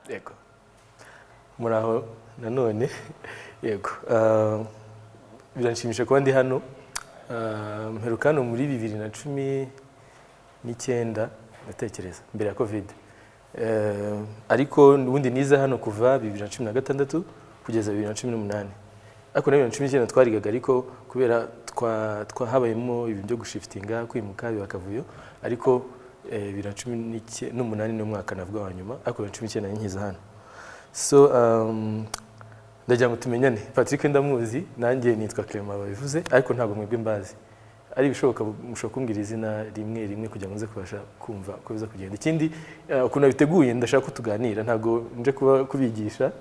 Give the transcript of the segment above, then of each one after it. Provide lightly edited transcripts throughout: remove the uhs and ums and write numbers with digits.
yego muraho nanone yego biranshimisha kuba ndi hano mperuka hano muri 2019 ndatekereza mbere ya covid ariko ubundi nize hano kuva 2016 kugeza 2018 ariko na 2019 twarigaga ariko kubera twahabayemo ibintu byo gushiftinga kwimuka bakavuyo ariko 2018 ni umwaka navuga wa nyuma ariko 2019 nkiza hano so ndagira ngo tumenyane Patrick ndamuzi nanjye nitwa Clement yavuze ariko ntabwo mwebwe mbazi ari bishoboka mushobora kumbwira izina rimwe kugira ngo nze kubasha kumva ko biza kugenda ikindi ukuntu biteguye ndashaka ko tuganira ntabwo nje kubigisha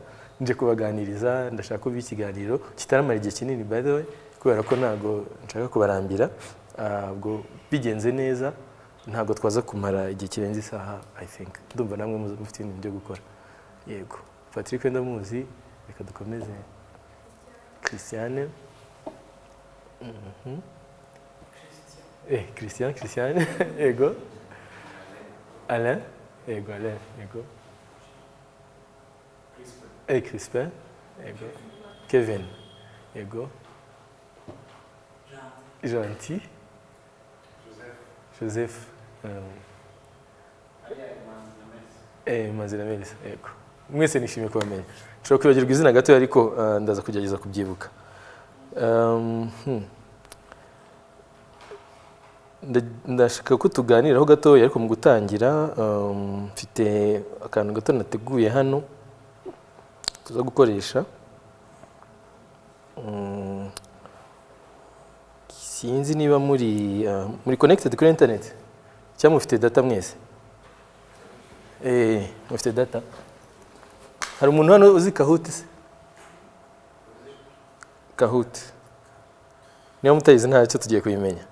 nje kubaganiriza ndashaka ko bikiganiro kitaramara igihe kinini by the way kubera ko ntabwo nshaka kubarambira ubwo bigenze neza ntabwo twaza kumara igihe kirenze isaha I think ndumva namwe mufite ibintu byo gukora yego Patrick ndamuzi reka dukomeze Christiane Christiane yego Alain yego Crispin yego Kevin yego Gentil Joseph Mazina Melissa yego mwese nishimiye kubamenya nshobora kwibagirwa izina gato ariko ndaza kugerageza kubyibuka ndashaka ko tuganiraho gato ariko mu gutangira mfite akantu gato nateguye hano tuza gukoresha sinzi niba muri connected kuri internet cyangwa mufite data mwese mufite data hari umuntu hano uzi Kahoot se Kahoot niba mutayizi ntacyo tugiye kuyimenya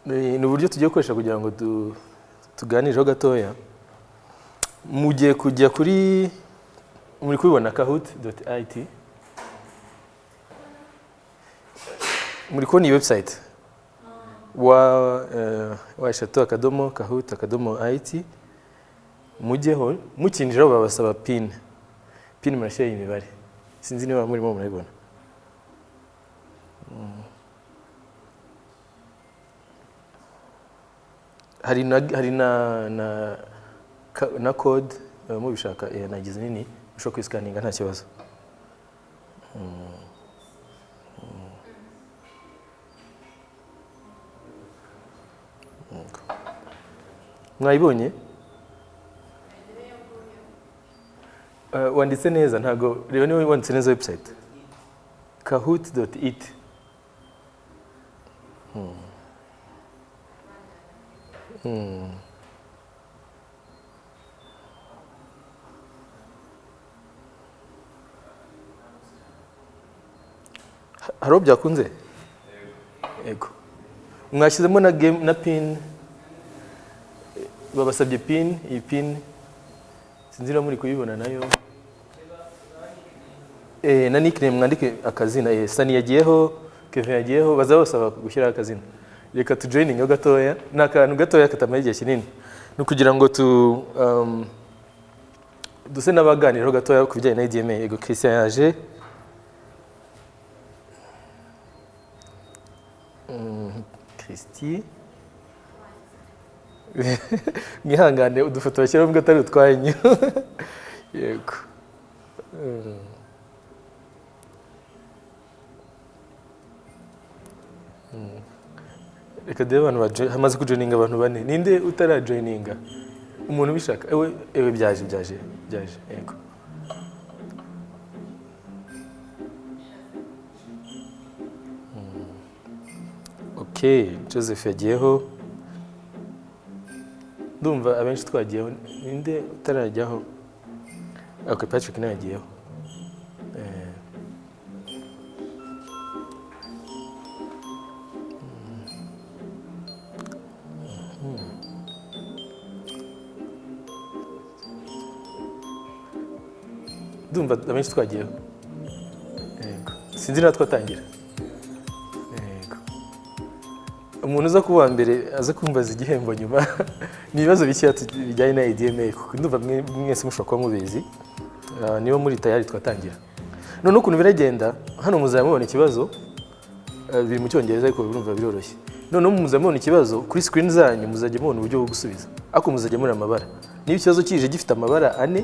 ni uburyo tugiye gukoresha kugira ngo tuganireho gatoya mugiye kujya muri kubibona kahoot.it muri kubona iyi website washatu akadomo kahoot.it mujyeho mukinjira babasaba pin murashyira imibare sinzi niba murimo murabibona hari na code mubishaka nagize nini ushobora kwiscaninga nta kibazo mwayibonye wanditse neza ntago rero niwe wanditse neza website kahoot.it haro byakunze yego mwashyizemo na game na pin babasabye pin iyi pin sinzira muri kuyibona nayo na nickname mwandike akazina Sani yagiyeho Kevin yagiyeho bazabasaba gushyira akazina reka tu joining gatoya nakantu gatoya katamara igihe kinini no kugira ngo duse nabaganiraho gatoya ku bijyanye na ADMA yego Christian yaje Christy mwihangane udufoto bashyiraho mbwa atari utwanyu yego reka debe abantu hamaze kujoininga abantu bane ninde utarajoininga umuntu bishaka ewe byaje yego okay Joseph yagiyeho ndumva abenshi twagiyeho ninde utarajyaho okay Patrick nawe yagiyeho ndumva abenshi twagiyeho yego sinzi natwe atangira yego umuntu uza kuba mbere aza kumbaza igihembo nyuma ni ibibazo bike bijyanye na ADMA kuko ndumva mwese mushobora kuba mubizi niba muri tayari twatangira none ukuntu biragenda hano muzamubona ikibazo biri mu cyongereza ariko urumva biroroshye none muzamubona ikibazo kuri screen zanyu muzajya mubona uburyo bwo gusubiza ako muzajya muri amabara niba ikibazo kije gifite amabara 4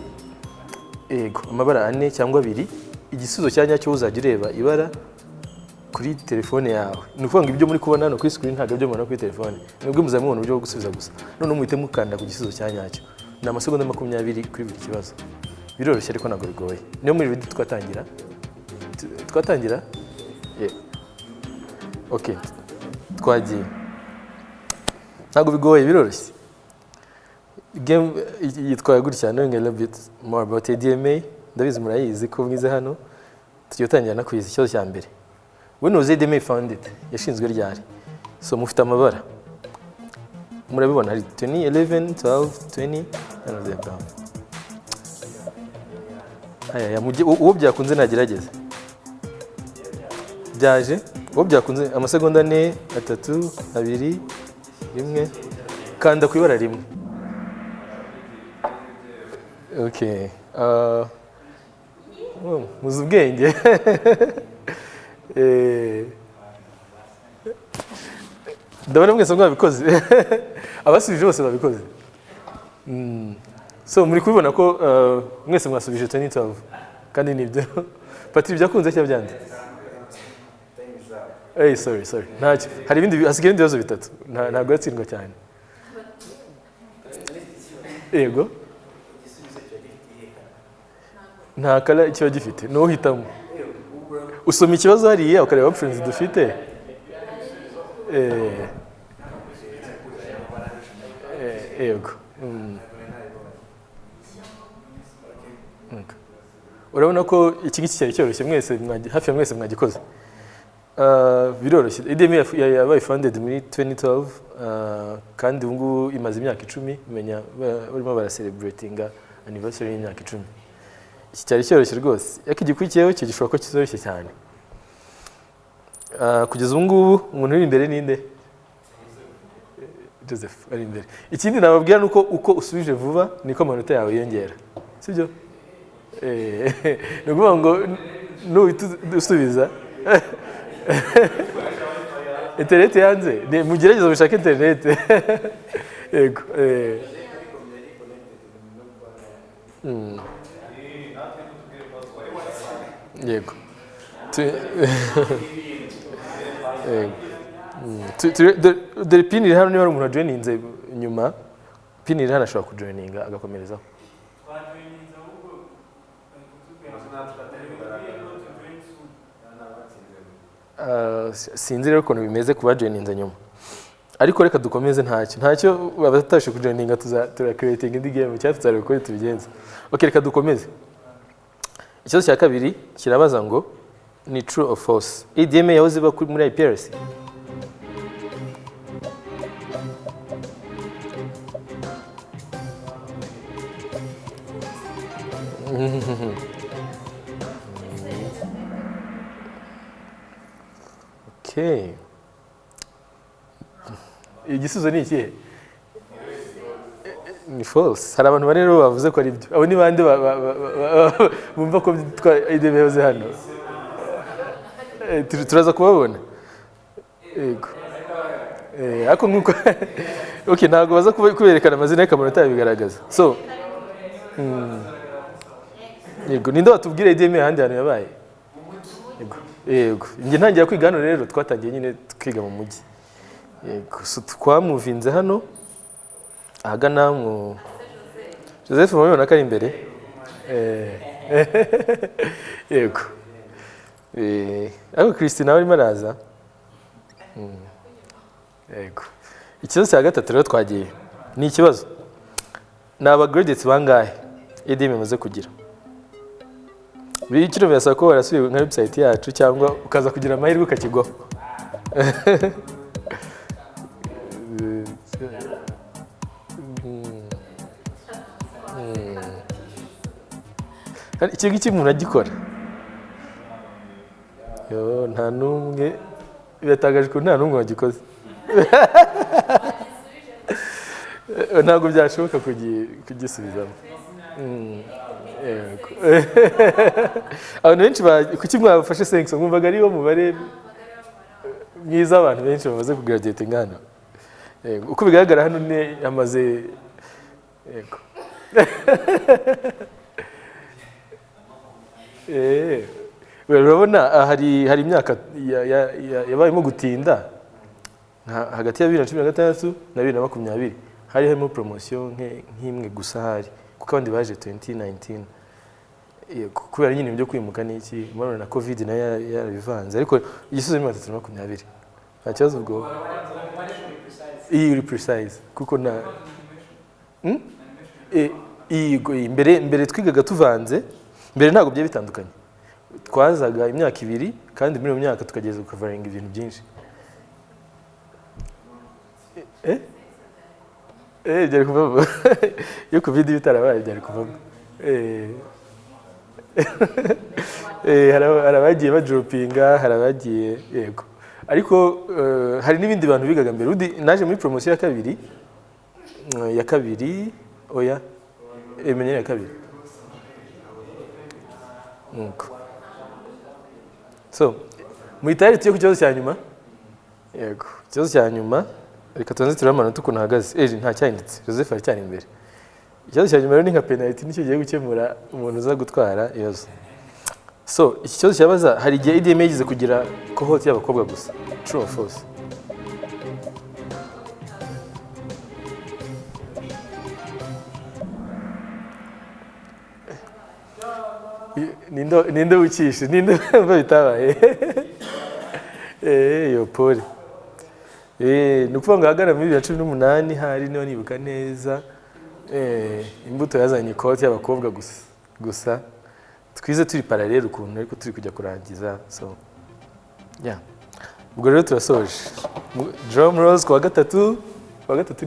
yego amabara 4 cyangwa 2 igisubizo cyanya cyo uzajya ureba ibara kuri telefone yawe ni ukuvuga ibyo muri kubona hano kuri screen ntabwo byo mubona kuri telefone nibwo muzamubona uburyo bwo gusubiza gusa none muhite mukanda ku gisubizo cyanyacyo ni amasegonda 20 kuri buri kibazo biroroshye ariko ntabwo bigoye niyo muri video twatangira okay twagiye ntabwo bigoye biroroshye game yitwa gutya knowing a little bit more about ADMA ndabizi murayizi ko mwize hano tugiye tangira na kwiza ikibazo cya mbere when was ADMA founded yashinzwe ryari so mufite amabara murabibona hari 2011 12 20 and the above aya uwo byakunze nagerageza byaje uwo byakunze amasegonda 4 3 2 1 kanda ku ibara rimwe okay muzi ubwenge ndabona mwese mwabikoze abasubije bose babikoze so muri kubibona ko mwese mwasubije 2012 kandi nibyo Patrick byakunze cyangwa byande sorry ntacyo hari ibindi hasigaye ibindi bibazo bitatu ntabwo yatsindwa cyane yego nta kala kiba gifite no uhitamo usoma ikibazo hariya ukareba options dufite yego urabona ko iki ngiki cyari cyoroshye mwese hafi ya mwese mwagikoze biroroshye ADMA yabaye founded muri 2012 kandi ubu ngubu imaze imyaka 10 menya barimo baracelebratinga anniversary y'imyaka 10 iki cyari cyoroshye rwose ariko igikurikiyeho cyo gishobora ko kizoroshye cyane kugeza ubu ngubu umuntu uri imbere ninde Joseph ari imbere ikindi nababwira nuko uko usubije vuba niko amanota yawe yongera sibyo nukuvuga ngo nusubiza internet yanze mugerageza gushaka internet yego yego dore pin iri hano niba ari umuntu ajoininze nyuma pin iri hano ashobora kujoininga agakomerezaho sinzi rero ukuntu bimeze kuba joininze nyuma ariko reka dukomeze ntacyo babatashe kujoininga tura creating indi game cyangwa tuzareba uko tubigenza okay reka dukomeze ikibazo cya kabiri kirabaza ngo ni true or false ADMA yahoze iba muri IPRC okay igisubizo ni ikihe ni false hari abantu rero bavuze ko ari byo abo ni bande bumva ko ADMA yahoze hano turaza kubabona yego ariko nkuko okay ntago baza kuberekana amazina y'akamanota yabigaragaza so yego ninde watubwira ADMA handi hano yabaye yego nge ntangira kwiga hano rero twatangiye nyine twiga mu mujyi yego so twamuvinze hano ahagana mu Joseph mubibona ko ari imbere yego ariko Christine nawe arimo araza yego ikibazo cya gatatu rero twagiye ni ikibazo ni abagraduates bangahe ADMA imaze kugira bikiro birasaba ko warasubiye nka website yacu cyangwa ukaza kugira amahirwe ukakigwaho icyo ngiki umuntu agikora nta n'umwe biratangaje ko nta n'umwe wagikoze ntabwo byashoboka kugisubizamo. Abantu benshi kuki mwabafashe 5 mwumvaga ariwo mubare mwiza abantu benshi bamaze kugraduate ngana. Uko bigaragara hano ne amaze yego. Urabona hari imyaka yabayemo gutinda hagati ya 2016 na 2020 hari harimo promotion nk'imwe gusa hari kuko abandi baje 2019 kubera nyine byo kwimuka n'iki murabona na covid nayo yarabivanze ariko igisubizo ni 2020 nta kibazo ubwo iri precise kuko na mbere twigaga tuvanze mbere ntabwo bye bitandukanye twazaga imyaka 2 kandi muri iyo myaka tukageza ukavaringa ibintu byinshi byari kuvamo iyo covid bitarabaye byari kuvamo hari abagiye badropinga hari abagiye yego ariko hari n'ibindi bantu bigaga mbere naje muri promotion ya kabiri oya emenye ya kabiri nuko so muitari tiyo ku kibazo cya nyuma yego ikibazo cya nyuma reka tubanze turamanota ukuntu hahagaze nta cyahindutse Joseph ari cyane imbere ikibazo cya nyuma rero ni nka penalty nicyo giye gukemura umuntu uza gutwara ibibazo so iki kibazo cyabaza hari igihe ADMA yagize kugira cohort y'abakobwa gusa true or false Ninde ukishe ninde bitabaye yo pole nukuvuga ngo hagana muri 2018 hari niho nibuka neza imbuto yazanye cohort y'abakobwa gusa twize turi parallel ukuntu ariko turi kujya kurangiza so yeah ubwo rero turasoje drum rolls kwa gatatu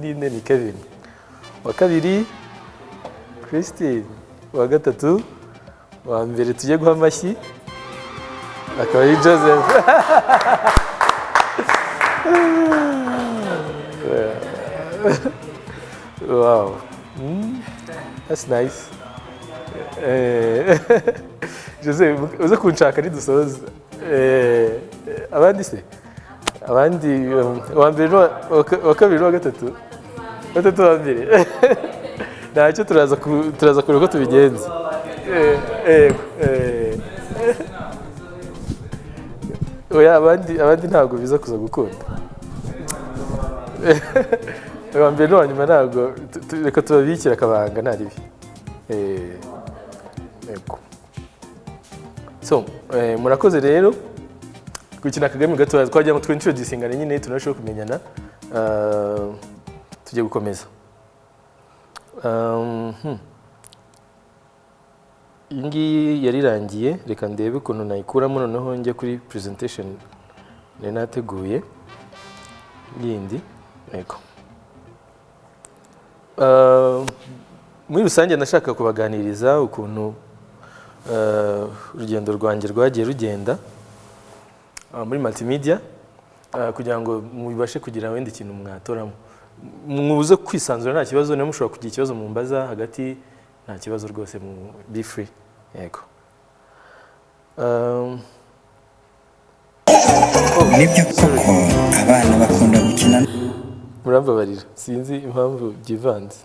ni Kevin wa kabiri Christine wa gatatu wa mbere tujye guha amashyi akaba ari Joseph wow that's nice Joseph uza kunshaka nidusoza abandi se abandi wa mbere wa kabiri wa gatatu wa mbere ntacyo turaza kureba ko tubigenza oya abandi ntabwo biza kuza gukunda wa mbere no nyuma ntabwo reka tubabikira akabanga nta ribi so murakoze rero gukina akagame gato twagira ngo twintroducingane nyine tunashobora kumenyana tujye gukomeza iyi ngiyi yarirangiye reka ndebe ukuntu nayikuramo noneho njye kuri presentation nari nateguye yindi yego muri rusange nashaka kubaganiriza ukuntu urugendo rwanjye rwagiye rugenda muri multimedia kugira ngo mubashe kugira wenda ikintu mwatoramo muze kwisanzura nta kibazo niba mushobora kugira ikibazo mumbaza hagati nta kibazo rwose mu be free yego nibyo koko abana bakunda gukina murambabarira sinzi impamvu byivanze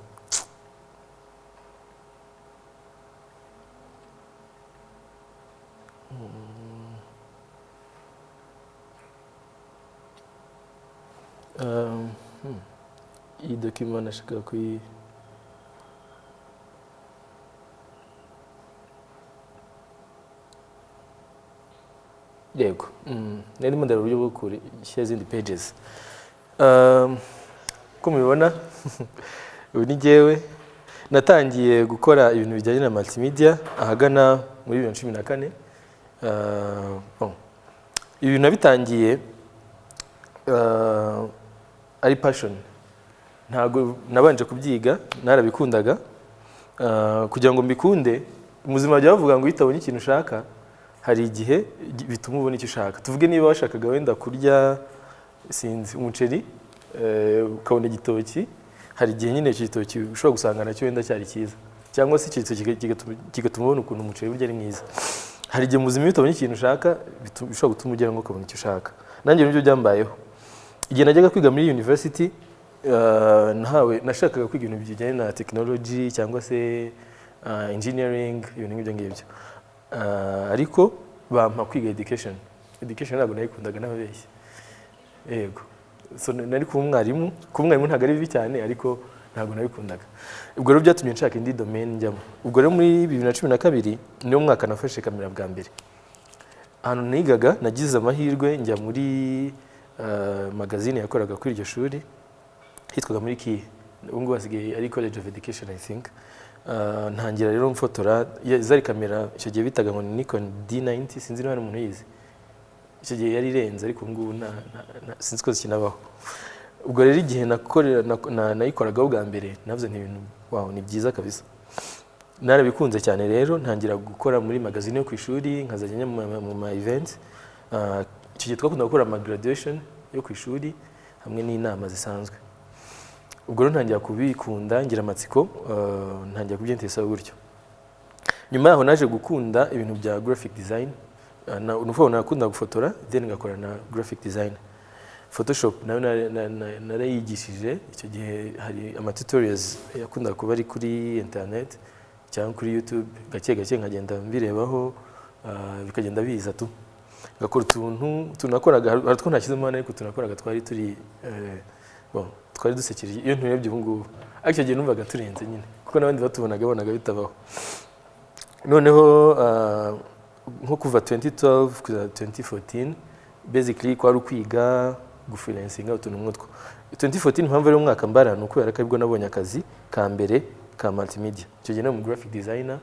iyi document nashaka kuyi yego narimo ndareba uburyo bwo gushyira izindi pages ko mubibona ubu ni jyewe natangiye gukora ibintu bijyanye na multimedia ahagana muri 2014 ibintu nabitangiye ari passion ntago nabanje kubyiga narabikundaga kugira ngo mbikunde umuzima bya bavuga ngo yitabonye ikintu ushaka hari igihe bituma ubona icyo ushaka tuvuge niba washakaga wenda kurya sinzi umuceri ukabona igitoki, hari igihe nyine icyo gitoki ushobora gusanga nacyo wenda cyari cyiza, cyangwa se icyo gitoki kigatuma ubona ukuntu umuceri burya ari mwiza. Hari igihe mu buzima iyo utabonye ikintu ushaka bishobora gutuma ugera ngo ukabona icyo ushaka. Nanjye nibyo byambayeho. Igihe najyaga kwiga muri university, nashakaga kwiga ibintu bijyanye na technology cyangwa se engineering, ibintu nk'ibyo ngibyo. Ariko bampa kwiga education ntabwo nayikundaga n'ababeshyi. Yego, so nari kuba umwarimu ntabwo ari bibi cyane, ariko ntabwo nabikundaga. Ubwo rero byatumye nshaka indi domaine njyamo. Ubwo rero muri 2012 niyo mwaka nafashe kamera bwa mbere. Ahantu nigaga nagize amahirwe njya muri magazine yakoraga kuri iryo shuri, hitwaga muri Kiye. Ubu ngubu hasigaye ari College of Education I think. Ntangira rero mfotora, zari kamera icyo gihe bitaga ngo Nikon D90, sinzi niba hari umuntu yize. Icyo gihe yari irenze, ariko ngubu sinzi ko zikinabaho. Ubwo rero igihe nayikoragaho bwa mbere navuze n'ibintu wow, ni byiza kabisa. Narabikunze cyane rero ntangira gukora muri magazine yo ku ishuri, nkazajya mu ma events. Icyo gihe twakunda gukora ama graduation yo ku ishuri hamwe n'inama zisanzwe. Ubwo rero ntangira kubikunda, ngira amatsiko, ntangira kubyentesa gutyo. Nyuma yaho naje gukunda ibintu bya graphic design. Nuko nakunda gufotora, then ngakora na graphic design. Photoshop nayo narayigishije. Icyo gihe hari ama tutorials yakunda kuba ari kuri internet cyangwa kuri YouTube, gake nkagenda mbirebaho, bikagenda biza tu. Ngakora tunakoraga, hari two nashyizemo hano, ariko tunakoraga twari dusekeje iyo nturebye ubu ngubu. Ariko icyo gihe numvaga turenze nyine, kuko n'abandi bonaga bitabaho. Noneho nko kuva 2012 kugeza 2014 basically kwari ukwiga gufreelancinga utuntu nk'utwo. 2014 impamvu ari umwaka mbara nuko kubera ko aribwo nabonye akazi ka mbere ka multimedia. Icyo gihe no mu graphic designer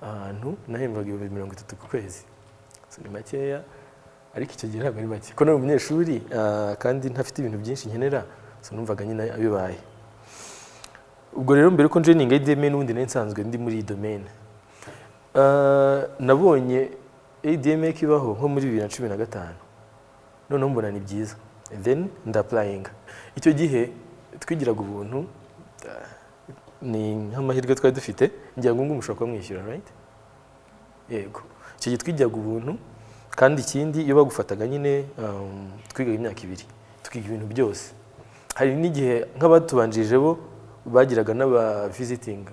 ahantu nahembwaga 30 ku kwezi. So ni makeya, ariko icyo gihe ntabwo ari make. Ko nari umunyeshuri kandi ntafite ibintu byinshi nkenera, so numvaga nyine abibaye. Ubwo rero mbere ko joining ADMA n'ubundi nari nsanzwe ndi muri domain. Nabonye ADMA kibaho nko muri 2015. Noneho mbona ni byiza. Then ndapplyinga. Icyo gihe twigiraga ubuntu, ni nk'amahirwe twari dufite, ngira ngo mushobora kuba mwishyura, right? Yego. Icyo gihe twigiraga ubuntu, kandi ikindi iyo bagufataga nyine twigaga imyaka 2, tukiga ibintu byose. Hari n'igihe nk'abatubanjije bo bagiraga n'aba visiting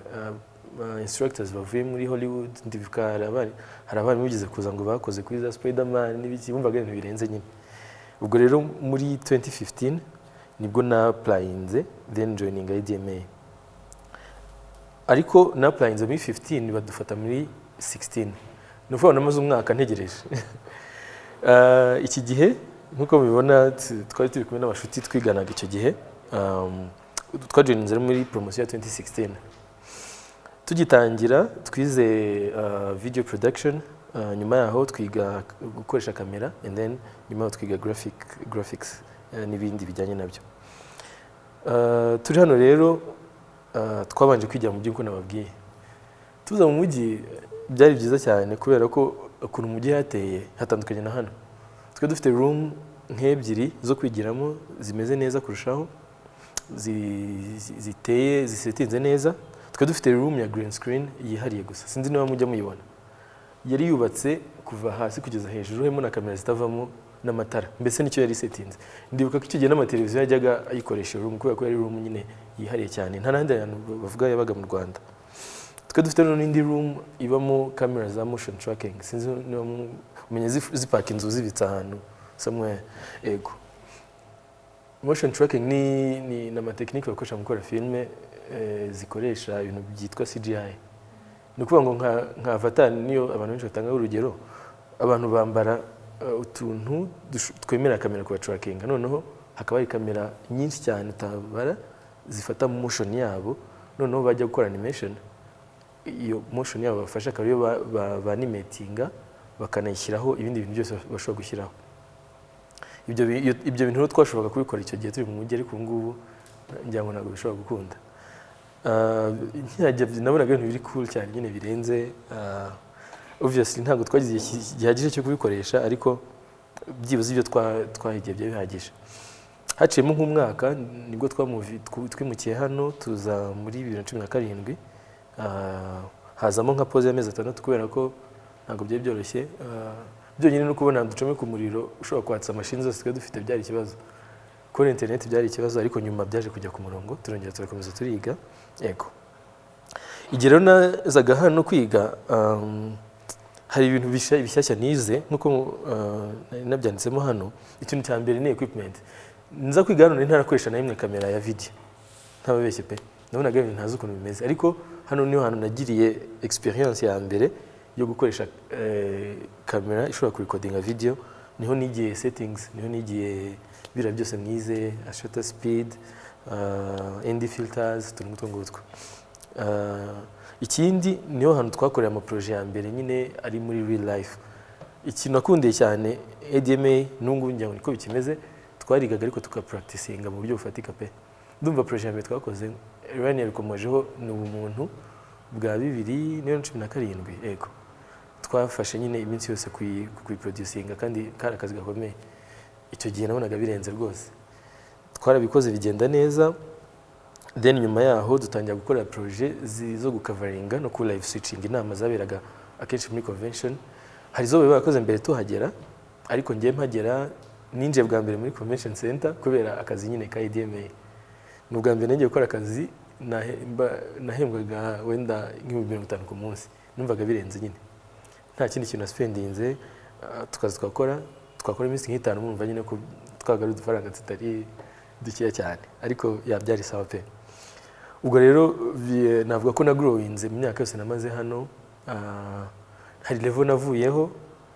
instructors bavuye muri Hollywood, ndibuka hari abari bigize kuza ngo bakoze kuri za Spider-Man n'ibiki, bumvaga ibintu birenze nyine. Ubwo rero muri 2015 nibwo na applyinze, then joining ADMA. Ariko na applyinze muri 15 badufata muri 16. Nuko namaze umwaka ntegereje. Iki gihe nkuko mubibona twari turi kumwe n'abashuti twiganaga icyo gihe, twajoininze muri promotion ya 2016. Tugitangira twize video production, nyuma yaho twiga gukoresha kamera, and then nyuma yaho twiga graphics n'ibindi bijyanye nabyo. Turi hano rero twabanje kwijya mu by'uko nababwiye. Tuza mu mujyi byari byiza cyane kubera ko ukuntu umujyi hateye hatandukanye na hano. Twe dufite room nk'ebyiri zo kwigiramo zimeze neza kurushaho, ziteye zisetinze neza. Twe dufite room ya green screen yihariye gusa, sinzi niba mujya muyibona. Yari yubatse kuva hasi kugeza hejuru, harimo na kamera zitavamo n'amatara, mbese nicyo yari setinze. Ndibuka ko icyo gihe n'amateleviziyo yajyaga ayikoresha room kubera ko yari room nyine yihariye cyane, nta n'ahandi hantu bavuga yabaga mu Rwanda. Twe dufite n'indi room ibamo kamera za motion tracking, sinzi niba umenye zipaka inzu zibitse ahantu somewhere. Ego, motion tracking ni n'amatekinike bakoresha mu gukora filme zikoresha ibintu byitwa CGI. Ni ukuvuga ngo nka Avatar niyo abantu benshi batanga urugero, abantu bambara utuntu twemera kamera kuba tracking, noneho hakaba hari kamera nyinshi cyane utabara zifata motion yabo, noneho bajya gukora animation, iyo motion yabo bafasha akaba iyo ba-animatinga bakanayishyiraho ibindi bintu byose bashobora gushyiraho. Ibyo bintu twashoboraga kubikora icyo gihe turi mu mujyi, ariko ngubu ngira ngo ntabwo bishobora gukunda. Nabonaga ibintu biri cool cyane nyine birenze. Obviously ntabwo twagize gihagije cyo kubikoresha, ariko byibuze ibyo twahigiye bihagije. haciyemo nk'umwaka nibwo twimukiye hano tuza muri 2017 hazamo nka pause y'amezi 6 kubera ko ntabwo byari byoroshye byonyine no kubona ducome ku muriro ushobora kwatsa mashini zose twe dufite byari ikibazo kuri internet byari ikibazo ariko nyuma byaje kujya ku murongo turongera turakomeza turiga yego igihe rero nazaga hano kwiga hari ibintu bishyashya nize nkuko nabyanditsemo hano ikintu cya mbere ni equipment nza kwiga hano ntarakoresha na imwe kamera ya video ntababeshye pe nabonaga ibintu ntazi ukuntu bimeze ariko hano niho hantu nagiriye experience ya mbere yo gukoresha kamera ishobora kurekodinga video niho nigiye settings niho nigiye bira byose mwize shutter speed ND filters tuntu ngutwo ikindi niho hantu twakoreye ama projet ya mbere nyine ari muri real life ikintu nakundiye cyane ADMA nungu njya niko bikimeze twarigaga ariko tukapracticinga mu buryo bufatika pe ndumva projet ya mbere twakoze Ryan yabikomojeho ni umuntu bwa 2017 yego twafashe nyine iminsi yose kuyiproducinga kandi kari akazi gakomeye icyo gihe nabonaga birenze rwose twarabikoze bigenda neza then nyuma yaho dutangira gukora projet zo gukavaringa no ku live switching inama zaberaga akenshi muri convention hari zo bakoze mbere tuhagera ariko ngiye mpagera ninje bwa mbere muri convention center kubera akazi nyine ka ADMA n'ubwa mbere ngiye gukora akazi nahembwaga wenda nk'ibihumbi 50 ku munsi numvaga birenze nyine nta kindi kintu spendinze tukazi twakora iminsi nk'itanu mumva nyine ko twagaruye udufaranga tutari dukeya cyane ariko yabyari sawa pe ubwo rero navuga ko nagrowinze mu myaka yose namaze hano hari level navuyeho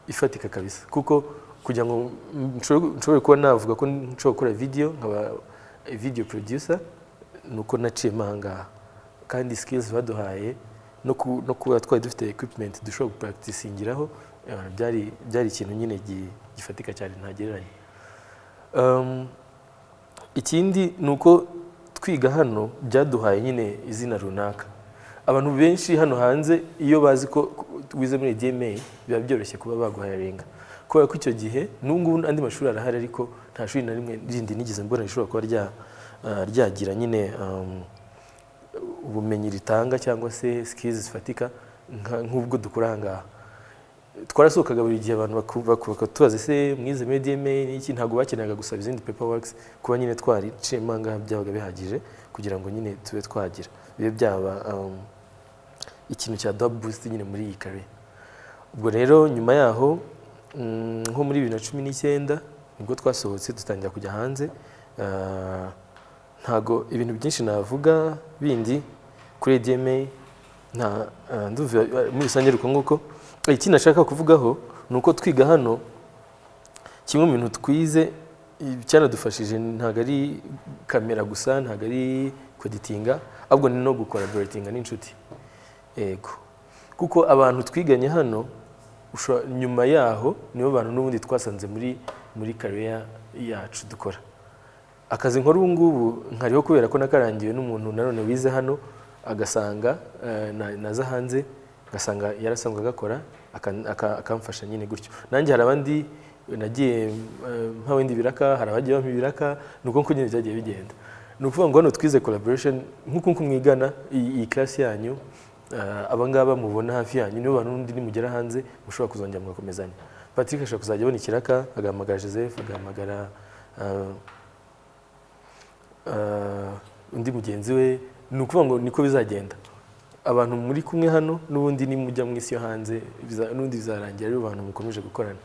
ifatika kabisa kuko kugira ngo nshobore kuba navuga ko nshobora gukora video nkaba video producer nuko naciye mahanga kandi skills baduhaye no kuba twari dufite equipment dushobora gupracticingiraho byari ikintu nyine gifatika cyane ntagereranye ikindi nuko twiga hano byaduhaye nyine izina runaka abantu benshi hano hanze iyo bazi ko wize muri ADMA biba byoroshye kuba baguhayarenga kubera ko icyo gihe nungu andi mashuri arahari ariko nta shuri na rimwe rindi nigeze mbona rishobora kuba ryagira nyine ubumenyi ritanga cyangwa se skills zifatika nk'ubwo dukora ngaha twarasohokaga buri gihe abantu bakatubaza se mwize ADMA n'iki ntago bakenaga gusaba izindi paperworks kuba nyine twari cemanga byabaga bihagije kugira ngo nyine tube twagira bibe byaba ikintu cya double boost nyine muri iyi career ubwo rero nyuma yaho nko muri 2019 nibwo twasohotse dutangira kujya hanze ntago ibintu byinshi navuga bindi kuri ADMA nduva muri rusange ruko nguko ikindi nashaka kuvugaho nuko twiga hano kimwe mu bintu twize cyanadufashije ntago ari kamera gusa ntago ari editinga ahubwo ni no gucollaboratinga n'inshuti yego kuko abantu twiganye hano nyuma yaho nibo bantu n'ubundi twasanze muri career yacu dukora akazi nkora ubu ngubu nkariho kubera ko nakarangiwe n'umuntu nanone wize hano agasanga naza hanze agasanga yarasanzwe agakora akamfasha nyine gutyo nanjye hari abandi nagiye mpawindi biraka hari abagiye bampa ibiraka nuko nyine byagiye bigenda nukuvuga ngo hano twize collaboration nkuko mwigana iyi class yanyu abangaba mubona hafi yanyu nibo bantu ndi nimugera hanze mushobora kuzongera mugakomezanya Patrick ashaka kuzajya abona ikiraka agahamagara Joseph agahamagara undi mugenzi we nukuvuga ngo niko bizagenda abantu muri kumwe hano n'ubundi nimujya mu isi yo hanze n'undi bizarangira ari abantu mukomeje gukorana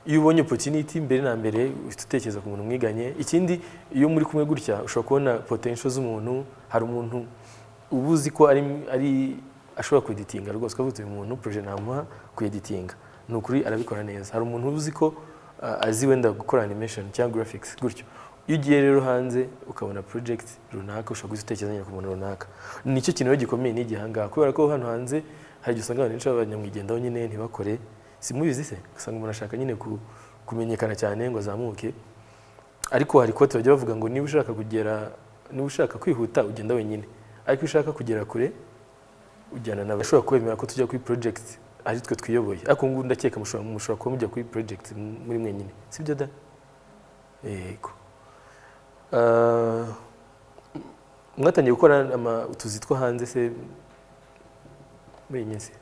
iyo ubonye opportunity mbere na mbere utekereza ku muntu mwiganye ikindi iyo muri kumwe gutya ushobora kubona potential z'umuntu hari umuntu ubuzi ko ari ashobora kweditinga rwose kavuze umuntu project namuha kweditinga nukuri arabikora neza hari umuntu uzi ko azi wenda gukora animation cyangwa graphics gutyo iyo ugiye rero hanze ukabona project runaka ushobora gutekereza ku muntu runaka nicyo kintu gikomeye n'igihanga kubera ko hano hanze hari usanga abantu benshi abanyamwigendaho nyine ntibakore simubizi se usanga umuntu ashaka nyine kumenyekana cyane ngo azamuke ariko hari kote bajya bavuga ngo niba ushaka kwihuta ugenda wenyine ariko ushaka kugera kure ujyana nawe ashobora kwemera ko tujya kuri project ari twe twiyoboye ariko ngo ndakeka mushobora kuba mujya kuri project muri mwenyine sibyo da yego mwatangiye gukora utuzi two hanze se mwenye se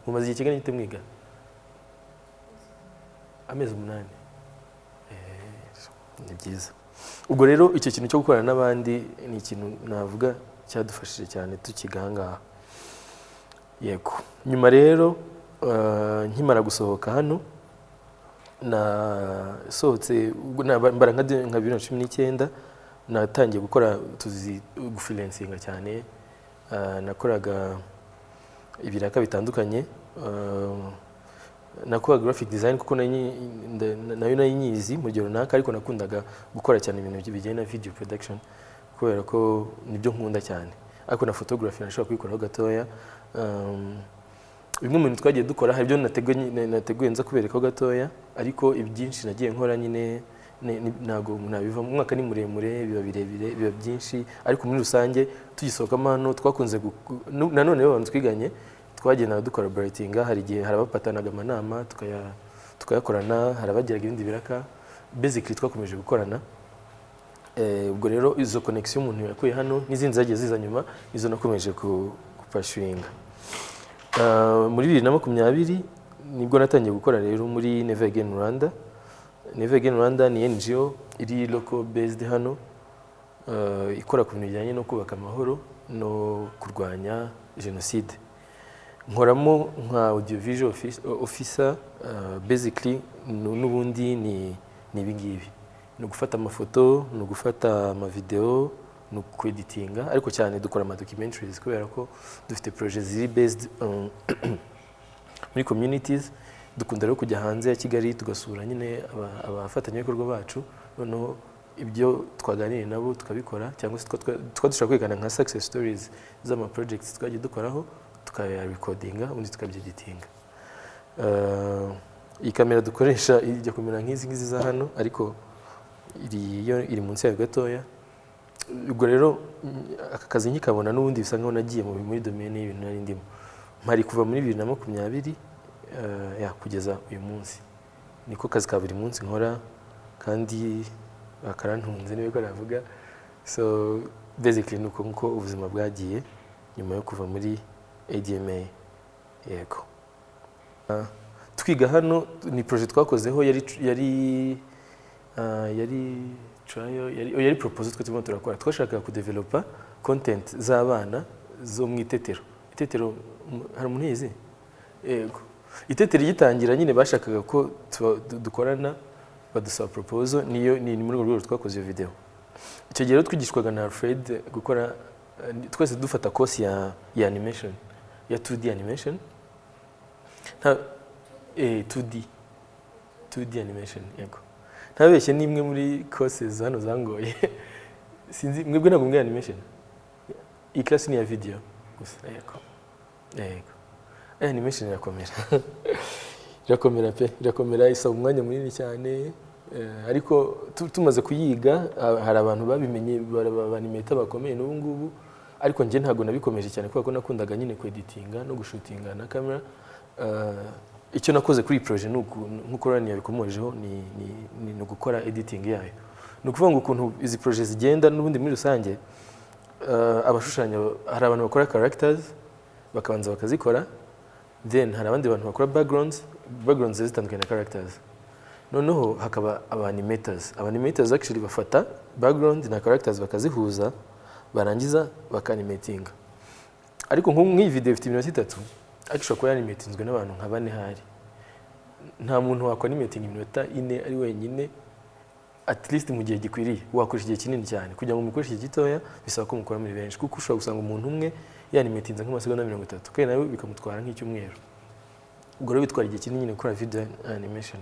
mumaze igihe kingana gite mwiga amezi 8 ni byiza ubwo rero icyo kintu cyo gukorana n'abandi ni ikintu navuga cyadufashije cyane tukiganga yego nyuma rero nkimara gusohoka hano na sohotse mbara nka 2019 natangiye gukora tuzi gufreelancinga cyane nakoraga ibiraka bitandukanye nakora graphic design kuko nayo nayinyizi mu gihe runaka ariko nakundaga gukora cyane ibintu bijyana na video production kubera ko nibyo nkunda cyane ariko na photography nashobora kwikoraho gatoya bimwe mu bintu twagiye dukora hari byo nateguye nza kubereka gatoya ariko ibyinshi nagiye nkora nyine nago nabiva mu mwaka ni muremure biba birebire biba byinshi ariko muri rusange tugisohokamo hano twakunze nanone abantu twiganye twagenda dukora collaborating hari gihe harabapatanaga amanama tukayakorana harabagiraga ibindi biraka basically twakomeje gukorana ubwo rero izo connection umuntu yakuye hano n'izindi zagiye ziza nyuma izo nakomeje kupashuinga muri 2020 nibwo natangiye gukora rero muri Never Again Rwanda. Never Again Rwanda ni NGO iri local based hano ikora ku bintu bijyanye no kubaka amahoro no kurwanya genocide. Nkoramo nka audiovisual officer basically n'ubundi ni ibingibi no gufata amafoto no gufata amavideo no kweditinga ariko cyane dukora ama documentaries kubera ko dufite projects ziri based muri communities dukunda rero kujya hanze ya Kigali tugasura nyine abafatanyabikorwa bacu noneho ibyo twaganiriye nabo tukabikora cyangwa se dushaka kwigana nka success stories z'ama projects twagiye dukoraho tukaya recordinga undi tukabyeditinga. Iyi kamera dukoresha ijya kumera nk'izi za hano ariko iri munsi ya gatoya. Ubwo rero aka kazi nkikabona n'ubundi bisa nkaho nagiye muri domaine y'ibintu nari ndimo mpari kuva muri 2020 kugeza uyu munsi niko kazi ka buri munsi nkora kandi bakarantunze niwe ko navuga so basically nuko nko ubuzima bwagiye nyuma yo kuva muri ADMA yego. Twiga hano ni project twakozeho yari trial yari proposal twe turimo turakora twashaka ku developer content z'abana zo mu itetero hari umuntu yize yego itetero gitangira nyine bashakaga ko dukorana badusaba proposal ni muri urwo twakoze iyo video icyo gihe twigishwaga na Alfred gukora twese dufata course ya animation ya 2D animation 2D animation yego ntabeshye nimwe muri courses hano zangoye sinzi mwebwe ntabwo mwe animation iyi class ni ya video gusa yego animation irakomera isaba umwanya munini cyane ariko tumaze kuyiga hari abantu babimenye b'animator bakomeye n'ubu ngubu ariko nje ntago nabikomeje cyane kuko nakundaga nyine kweditinga no gushutinga na camera. Icyo nakoze kuri project nkuko Rani yabikomojeho ni gukora editing yayo no kuvuga ngo ukuntu izi projects zigenda n'ubundi muri rusange abashushanya hari abantu bakora characters bakabanza bakazikora then hari abandi bantu bakora backgrounds zitandukanye na characters noneho hakaba abanimators actually bafata background na characters bakazihuza barangiza bakanimatinga ariko nk'iyi video ifite iminota 3 actually ko animatingzwe n'abantu nka 4 hari nta muntu wakora animating iminota 4 ari wenyine at least mu gihe gikwiriye wakoresha igihe kinini cyane kugira ngo mukoreshe gitoya bisaba ko mukora muri benshi kuko ushobora gusanga umuntu umwe yanimatinze nk'amasegonda 30 kandi nawe bikamutwara nk'icyumweru ubwo rero bitwara igihe kinini gukora video animation.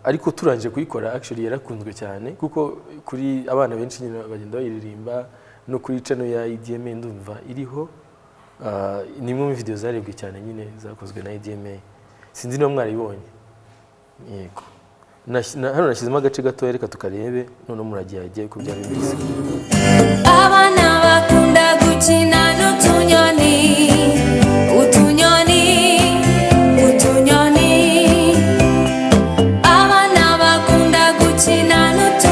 Ariko turangije kuyikora actually yarakunzwe cyane kuko kuri abana benshi nyine bagenda bayiririmba no kuri channel ya ADMA ndumva iriho ni mu video zarebwe cyane nyine zakozwe na ADMA sinzi no mwaribonye yego hano nashyizemo agace gatoya reka tukarebe none muragiye ku bya bimeze. Abana bakunda gukina n'utunyoni abana bakunda gukina n'utunyoni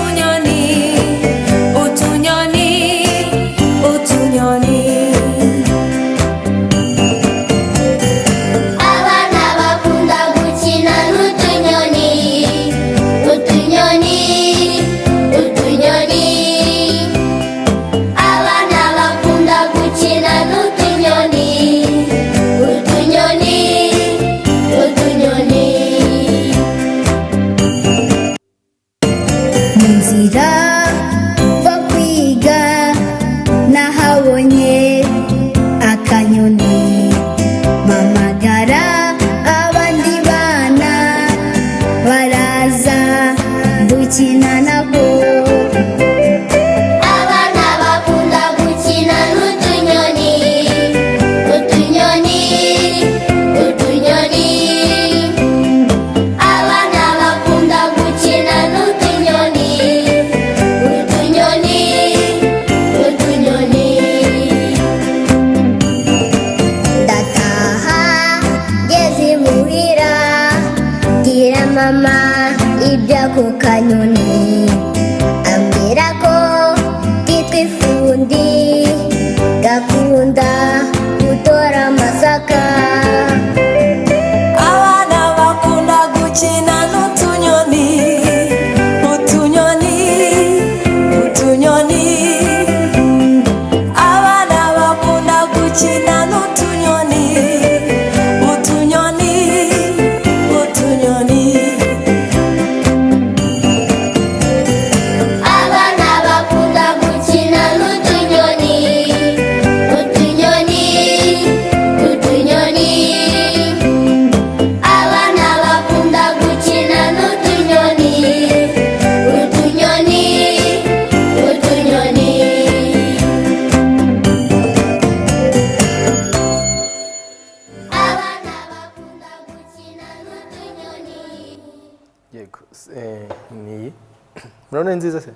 murabona nziza se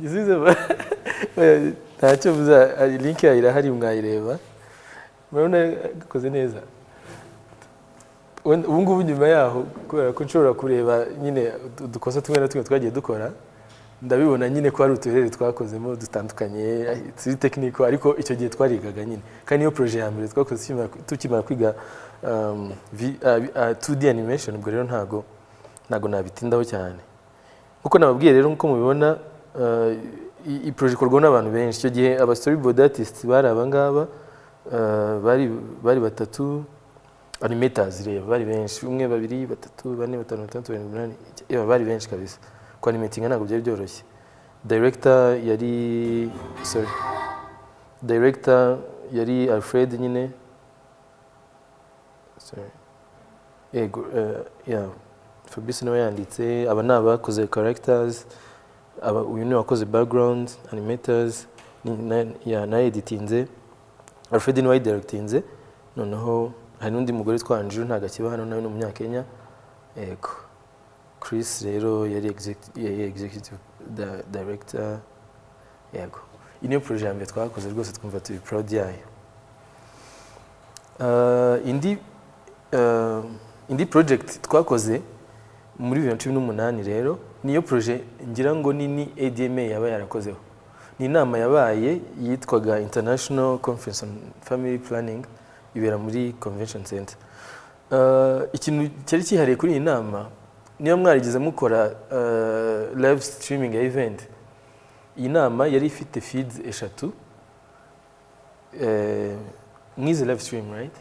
gizize ntacyo buza link yayo irahari mwayireba murabona gakoze neza ubu ngubu nyuma yaho kubera ko nshobora kureba nyine udukosa tumwe na tumwe twagiye dukora ndabibona nyine ko hari uturere twakozemo dutandukanye turi technical ariko icyo gihe twarigaga nyine kandi niyo projet ya mbere twakoze tukimara kwiga 2D animation ubwo rero ntago nabitindaho cyane kuko nababwiye rero nko mubibona i projet ikorwa n'abantu benshi icyo gihe aba storyboard artists bari abangaba bari batatu animators rero bari benshi umwe babiri batatu bane batanu batandatu barindwi umunani bari benshi kabisa ko animating ntabwo byari byoroshye director yari Alfred nyine Fabrice nawe yanditse aba nabakoze characters uyu ni wakoze background animators na editinze Alfred ni directinze noneho hari n'undi mugore twanjuru ntago akiba hano nawe no mu Kenya yego Chris rero yari executive director yego iyi niyo projet yambere twakoze rwose twumva turi proud yayo indi project twakoze muri 2018 rero niyo projet ngira ngo nini ADMA yaba yarakozeho ni inama yabaye yitwaga International Conference on Family Planning ibera muri Convention Center ikintu cyari kihariye kuri iyi nama niyo mwarigeze mukora live streaming event iyi nama yari ifite feeds eshatu mwize live stream right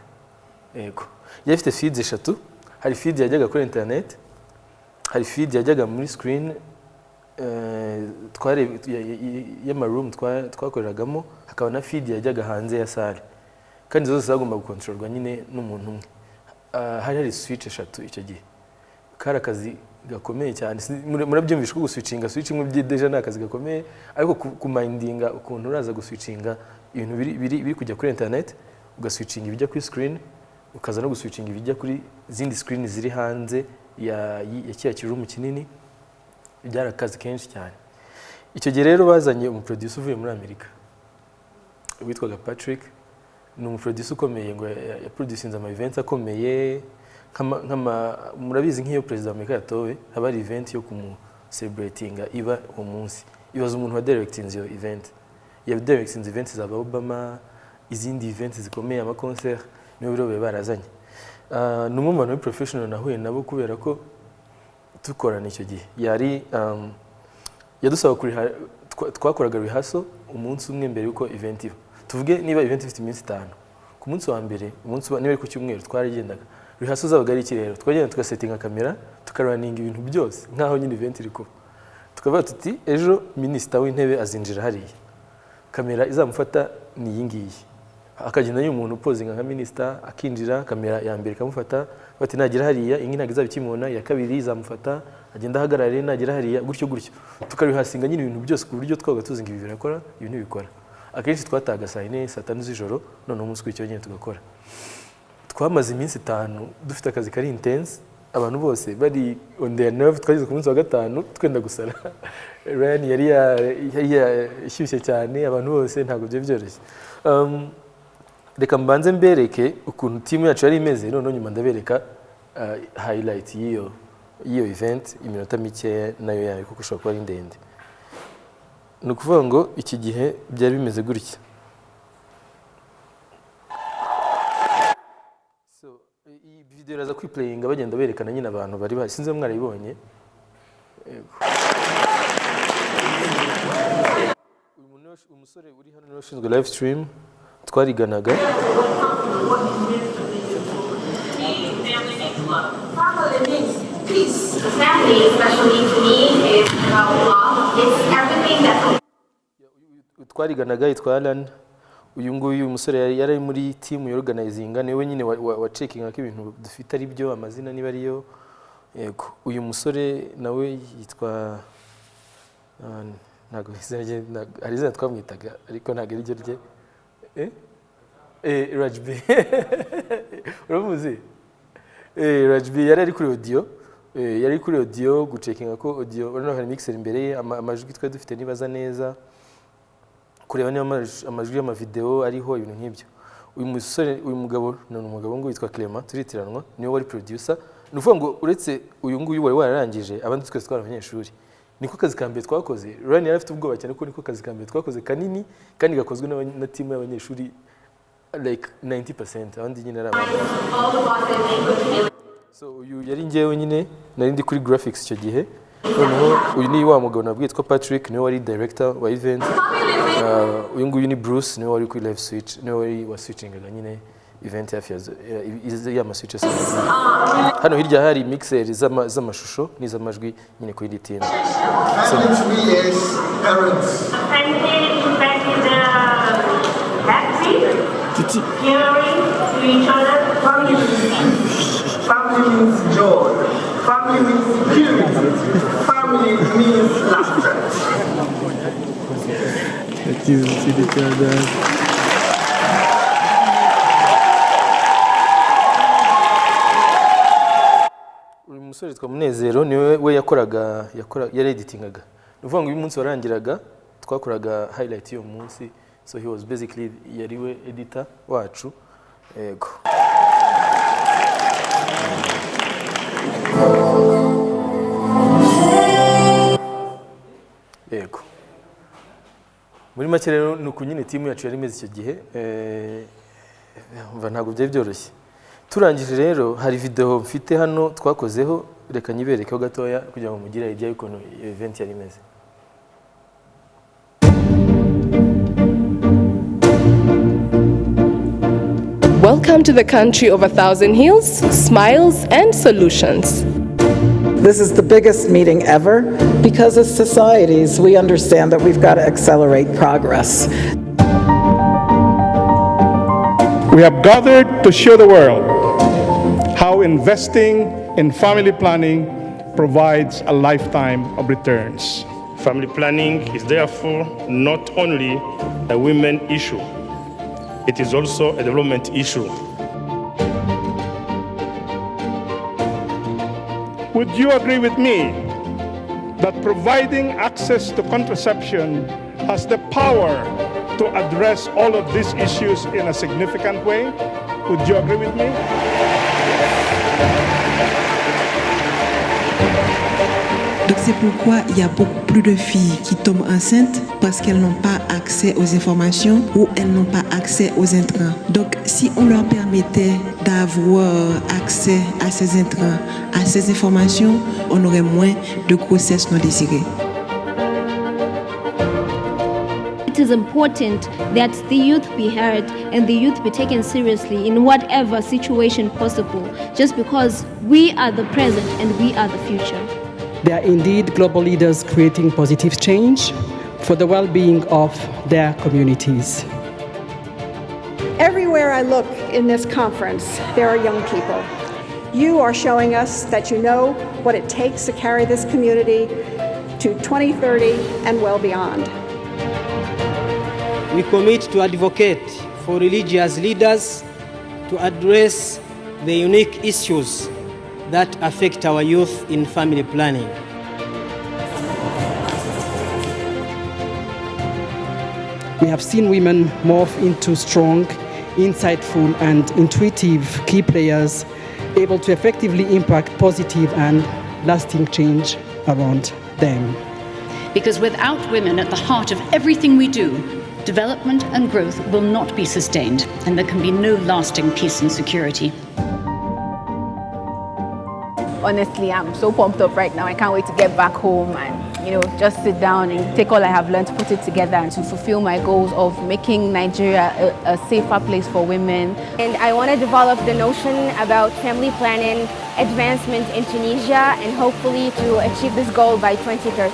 yego yari ifite feeds eshatu hari feed yajyaga kuri internet hari feed yajyaga muri screen y'amaroom twakoreragamo hakaba na feed yajyaga hanze ya salle kandi zose zagomba gukontororwa nyine n'umuntu umwe hari switch eshatu icyo gihe kari akazi gakomeye cyane murabyumvisha ko guswitchinga imwe deja ni akazi gakomeye ariko kumindinga ukuntu uraza guswitchinga ibintu biri kujya kuri internet ugaswitchinga ibijya kuri screen ukaza no guswitchinga ibijya kuri zindi screen ziri hanze ya kiriya room kinini byari akazi kenshi cyane icyo gihe rero bazanye umuproducer uvuye muri Amerika witwaga Patrick ni umuproducer ukomeye ngo yaproducinze ama events akomeye murabizi nk'iyo president wa Amerika yatowe haba ari event yo celebratinga iba uwo munsi ibaza umuntu wa directinze iyo event ya directinze events za Obama izindi events zikomeye ama concert niyo biro barazanye numwe mu bantu professional nahuye nabo kubera ko tukorana icyo gihe yari yadusaba kuri twakoraga rehearsal umunsi umwe mbere yuko event iba tuvuge niba event ifite iminsi 5 ku munsi wa mbere niba ari ku cyumweru twarigendaga rehearsal zabaga ari kirero twagenda tugasettinga kamera tukarunning ibintu byose nkaho nyine event iri kuba tukavuga tuti ejo minister w'intebe azinjira hariya kamera izamufata ni iyi ngiyi akagenda y'umuntu posing nka minister akinjira kamera ya mbere kamufata bati nagira hariya ingi ntagiza bikimona ya kabiri izamufata agenda ahagarare nagira hariya gutyo tukabihasinga nyine ibintu byose ku buryo twaga tuzinga ibi birakora ibintu bikora akenshi twataga saa 4 saa 5 z'ijoro none umunsi kw'icyo nyine tugakora twamaze iminsi 5 dufite akazi kari intense abantu bose bari on their nerve twageze ku munsi wa 5 twenda gusara Ryan yari yashyushye cyane abantu bose ntabwo byo byoroshye reka mbanze mbereke ukuntu team yacu yari imeze none nyuma ndabereka highlight y'iyo event iminota mike nayo yayo kuko ushobora kuba ari ndende ni ukuvuga ngo iki gihe byari bimeze gutya iyi video iraza kwiplayinga bagenda berekana nyine abantu bari sinzi mwarayibonye umusore uri hano niwe ushinzwe live stream twariganaga twariganaga yitwa Alan uyu nguyu umusore yari muri team organizinga niwe nyine wa checkinga ko ibintu dufite ari byo amazina niba ariyo yego uyu musore nawe yitwa ntago ari izina twamwitaga ariko ntago ari ryo rye Rajbi uramuzi Rajbi yari ari kuri audio yari kuri audio gucekinga ko audio urabona hari mixer imbere ye amajwi twari dufite nibaza neza kureba niba amajwi y'amavideo ariho ibintu nk'ibyo uyu mugabo ni umugabo ngo witwa Clement turitiranwa niwe wari producer nuvuga ngo uretse uyu nguyu wari wararangije abandi twese twari abanyeshuri niko kazi ka mbere twakoze Ryan yari afite ubwoba cyane ko niko kazi ka mbere twakoze kanini kandi gakozwe na team y'abanyeshuri like 90% abandi nyine ari abandi so uyu yari ngewe nyine nari ndi kuri graphics icyo gihe noneho uyu ni wa mugabo nabwiye twa Patrick niwe wari director wa event uyu nguyu ni Bruce niwe wari kuri live switch niwe wari wa switchingaga nyine event hafi ya switches hano hirya hari mixer z'amashusho n'iz'amajwi nyine kuri DTN so family means joy, family means security, family means laughter. uyu musore twa Munezero niwe we yakoraga yari editingaga nuvuga ngo uyu munsi warangiraga twakoraga highlight yo munsi so he was basically yari we editor wacu yego yego muri make rero nuko nyine team yacu yari imeze icyo gihe ntabwo byari byoroshye turangije rero hari video mfite hano twakozeho reka nyiberekeho gatoya kugira ngo mugire idea y'ukuntu event yari imeze. Welcome to the country of 1,000 hills, smiles, and solutions. This is the biggest meeting ever because as societies, we understand that we've got to accelerate progress. We have gathered to show the world how investing in family planning provides a lifetime of returns. Family planning is therefore not only a women issue, it is also a development issue. Would you agree with me that providing access to contraception has the power to address all of these issues in a significant way? Would you agree with me? Donc c'est pourquoi il y a beaucoup plus de filles qui tombent enceintes parce qu'elles n'ont pas accès aux informations ou elles n'ont pas accès aux intrants. Donc si on leur permettait d'avoir accès à ces intrants, à ces informations, on aurait moins de grossesses non désirées. It is important that the youth be heard and the youth be taken seriously in whatever situation possible, just because we are the present and we are the future. They are indeed global leaders creating positive change for the well-being of their communities. Everywhere I look in this conference, there are young people. You are showing us that you know what it takes to carry this community to 2030 and well beyond. We commit to advocate for religious leaders to address the unique issues that affect our youth in family planning. We have seen women morph into strong, insightful, and intuitive key players able to effectively impact positive and lasting change around them. Because without women at the heart of everything we do, development and growth will not be sustained, and there can be no lasting peace and security. Honestly, I'm so pumped up right now. I can't wait to get back home and, just sit down and take all I have learned, put it together, and to fulfill my goals of making Nigeria a safer place for women. And I want to develop the notion about family planning advancement in Tunisia and hopefully to achieve this goal by 2030.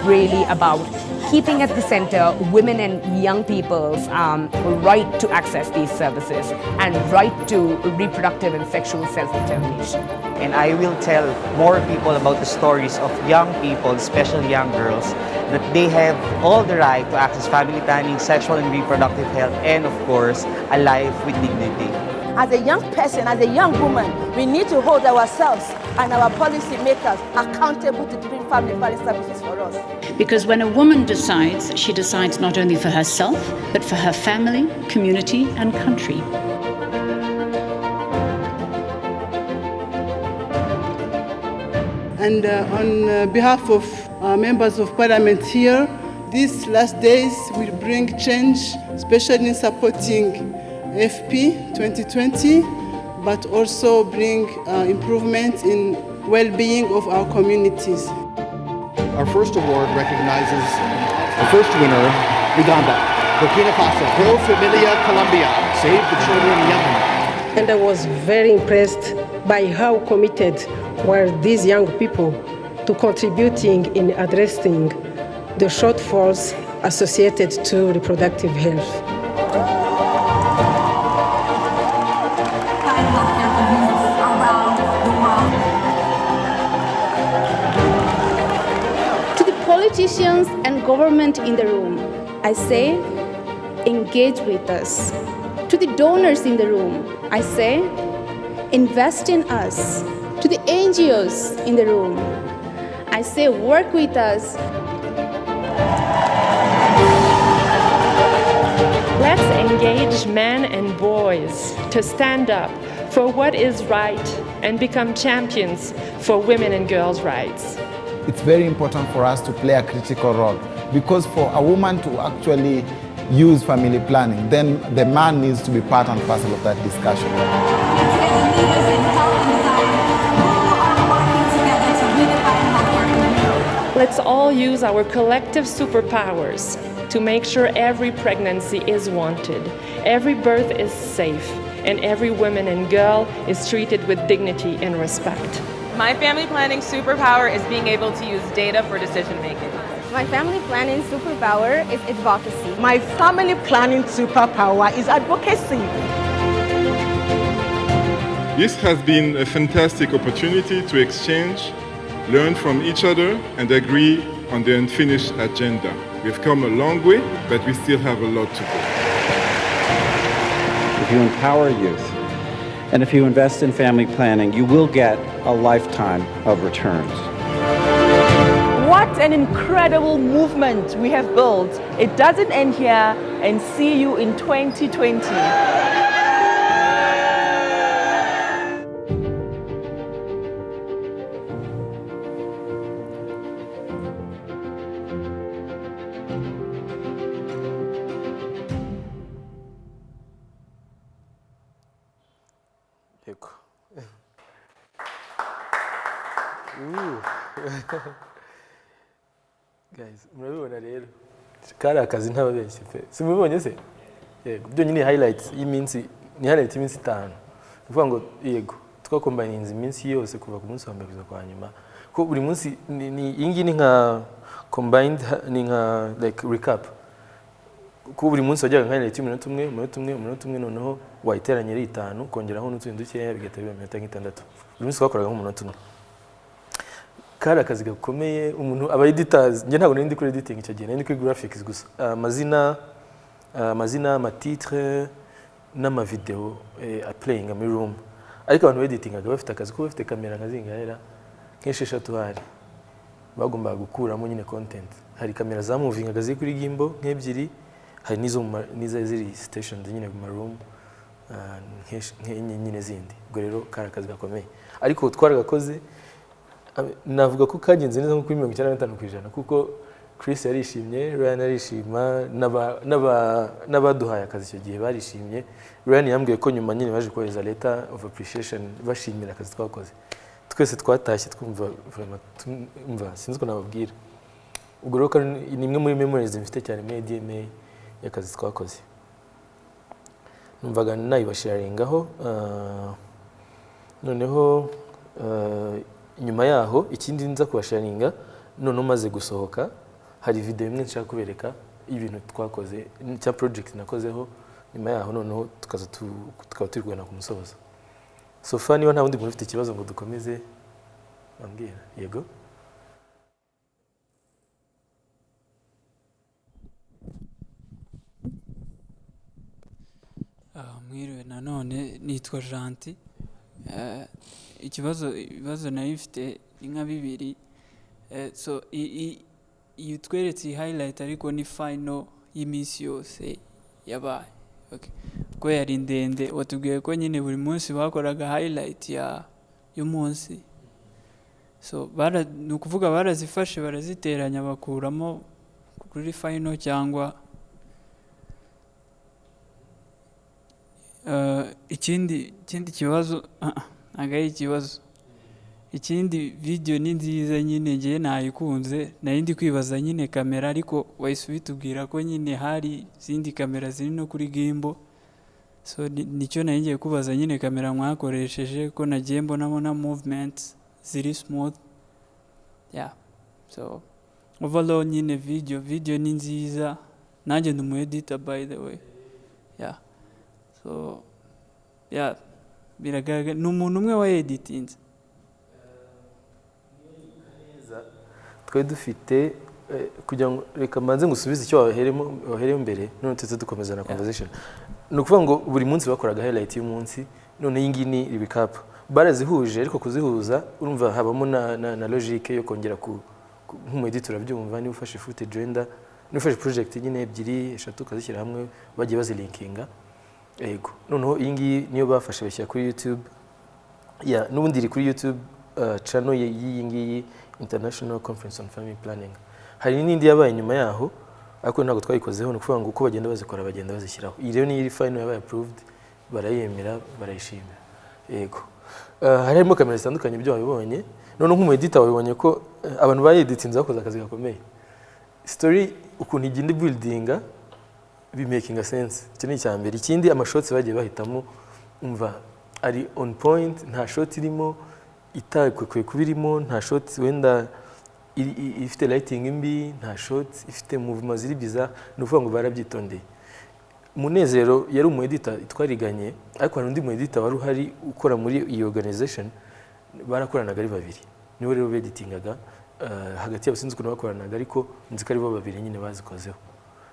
Really about keeping at the center women and young people's right to access these services and right to reproductive and sexual self-determination. And I will tell more people about the stories of young people, especially young girls, that they have all the right to access family planning, sexual and reproductive health, and of course, a life with dignity. as a young person, as a young woman, we need to hold ourselves and our policy makers accountable to doing family planning services for us. Because when a woman decides, she decides not only for herself, but for her family, community, and country. And on behalf of members of parliament here, these last days will bring change, especially in supporting FP 2020, but also bring improvement in well-being of our communities. Our first award recognizes the first winner, Uganda, Burkina Faso, Pro Familia Colombia, Save the Children Yemen. And I was very impressed by how committed were these young people to contributing in addressing the shortfalls associated to reproductive health. To the politicians and government in the room, I say, engage with us. To the donors in the room, I say, invest in us. To the NGOs in the room, I say, work with us. Let's engage men and boys to stand up for what is right and become champions for women and girls' rights. It's very important for us to play a critical role, because for a woman to actually use family planning, then the man needs to be part and parcel of that discussion. Let's all use our collective superpowers to make sure every pregnancy is wanted, every birth is safe, and every woman and girl is treated with dignity and respect. My family planning superpower is being able to use data for decision making. My family planning superpower is advocacy. My family planning superpower is advocacy. This has been a fantastic opportunity to exchange, learn from each other, and agree on the unfinished agenda. We've come a long way, but we still have a lot to go. If you empower youth, and if you invest in family planning, you will get a lifetime of returns. What an incredible movement we have built. It doesn't end here, and see you in 2020. Guys, murabibona rero kari akazi ntababeshye pe simubonye se yego byo nyine highlights y'iminsi ni highlight y'iminsi 5 uvuga ngo yego twakombininze iminsi yose kuva ku munsi wa mbere kugeza kwa nyuma ko buri munsi ni ingi ni nka combined ni nka like recap ko buri munsi wajyaga nka highlight y'umunota umwe noneho wayiteranya ari 5 kongeraho n'utundi dukeya bigahita biba iminota 6 buri munsi twakoraga nk'umunota umwe kari akazi gakomeye umuntu aba editors nge ntabwo nindi kuri editing icyo gihe nindi kuri graphics gusa amazina amatitre n'ama video playing muri room ariko abantu editingaga bafite akazi ko bafite kamera nkazingahera nk'esheshatu hari bagombaga gukuramo nyine content hari kamera za moving ziri kuri gimbo nk'ebyiri hari nizo ziri stations nyine mu room nyine zindi ubwo rero kari akazi gakomeye ariko twaragakoze navuga ko kagenze neza nko kuri 95% kuko Chris yarishimye, Ryan yarishima, n'abaduhaye akazi icyo gihe barishimye. Ryan yambwiye ko nyuma nyine baje kohereza letter of appreciation bashimira akazi twakoze. Twese twatashye twumva vraiment sinzi ko nababwira. Ubwo rero ni imwe muri memories mfite cyane muri ADMA y'akazi twakoze. Numvaga nayibasharingaho noneho nyuma yaho ikindi nza kubasharinga none maze gusohoka hari video imwe nshaka kubereka ibintu twakoze cya project nakozeho nyuma yaho noneho tukaba turigwana ku musozo. So far niba nta wundi muntu ufite ikibazo ngo dukomeze bambwira yego. Mwiriwe nanone nitwa Janti. Ibibazo nari mfite ni nka bibiri. So iyi tweretse iyi highlight ariko ni final y'iminsi yose yabaye. Okay. Ko yari ndende watubwiye ko nyine buri munsi bakoraga highlight y'umunsi. So ni ukuvuga barazifashe baraziteranya bakuramo kuri final cyangwa ikindi kibazo ntabwo ari ikibazo. Ikindi video ni nziza nyine ngiye nayikunze, nari ndi kwibaza nyine kamera ariko wahise ubitubwira ko nyine hari izindi kamera ziri no kuri gimbal. So nicyo nari ngiye kubaza nyine kamera mwakoresheje ko nagiye mbona movements ziri smooth. Yeah. So overall nyine video ni nziza. Nanjye ndi editor by the way. Yeah. So yeah, biragaragara ni umuntu umwe wa editinze. Twari dufite kugira ngo reka mbanze ngusubize icyo waheremo mbere none tuze dukomeza na conversation. Ni ukuvuga ngo buri munsi bakoraga highlight y'umunsi, none iyi ngiyi ni recap. Barazihuje ariko kuzihuza urumva habamo na logique yo kongera nk'umu editor abyumva niba ufashe footage wenda nufashe project nyine ebyiri eshatu ukazishyira hamwe bagiye bazilinkinga. Yego. Noneho iyi ngiyi niyo bafashe bashyira kuri YouTube. N'ubundi iri kuri YouTube channel y'iyi ngiyi International Conference on Family Planning. Hari n'indi yabaye nyuma yaho ariko ntabwo twayikozeho, ni ukuvuga ngo uko bagenda bazikora bagenda bazishyiraho. Iyi rero ni final yabaye approved, barayemera barayishimira. Yego. Harimo kamera zitandukanye ibyo wabibonye. None nk'umu editor wabibonye ko abantu bayeditinze bakoze akazi gakomeye. Story ukuntu igenda buildinga making sense. Icyo ni icyambere. Ikindi amashots bagiye bahitamo umva ari on point, nta shot irimo itakwe kubirimo, nta shot wenda ifite lighting imbi, nta shot ifite movement ziri biza, no kuvuga ngo barabyitondeye. Munezero yari umu editor twariganye, ariko hari undi mu editor wari uhari ukora muri iyi organization, barakoranaga ari babiri. Niwe rero beditingaga hagati yabo sinzi ukuntu bakoranaga, ariko nzi ko ari bo babiri nyine bazikozeho.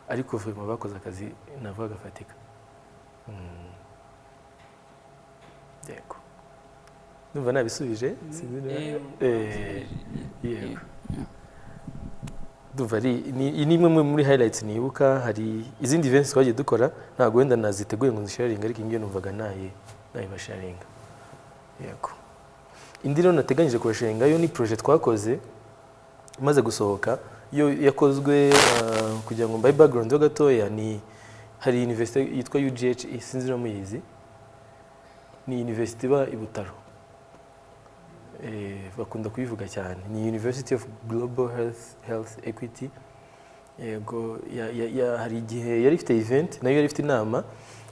Ariko vraiment bakoze akazi navuga gafatika. Yego. Numva nabisubije yego. Duva ni imwe muri highlights nibuka. Hari izindi events twagiye dukora ntabwo wenda naziteguye ngo nzisharinga, ariko ingiye numvaga nayibasharinga. Yego. Indi rero nateganyije kubasharinga yo ni project twakoze imaze gusohoka, yo yakozwe kugira ngo mbaye background yo gatoya. Ni hari university yitwa UGH, sinzi no muyizi, ni university ba i Butaro. Bakunda kubivuga cyane, ni University of Global Health Equity. Yego, hari igihe yari ifite event nayo yari ifite inama.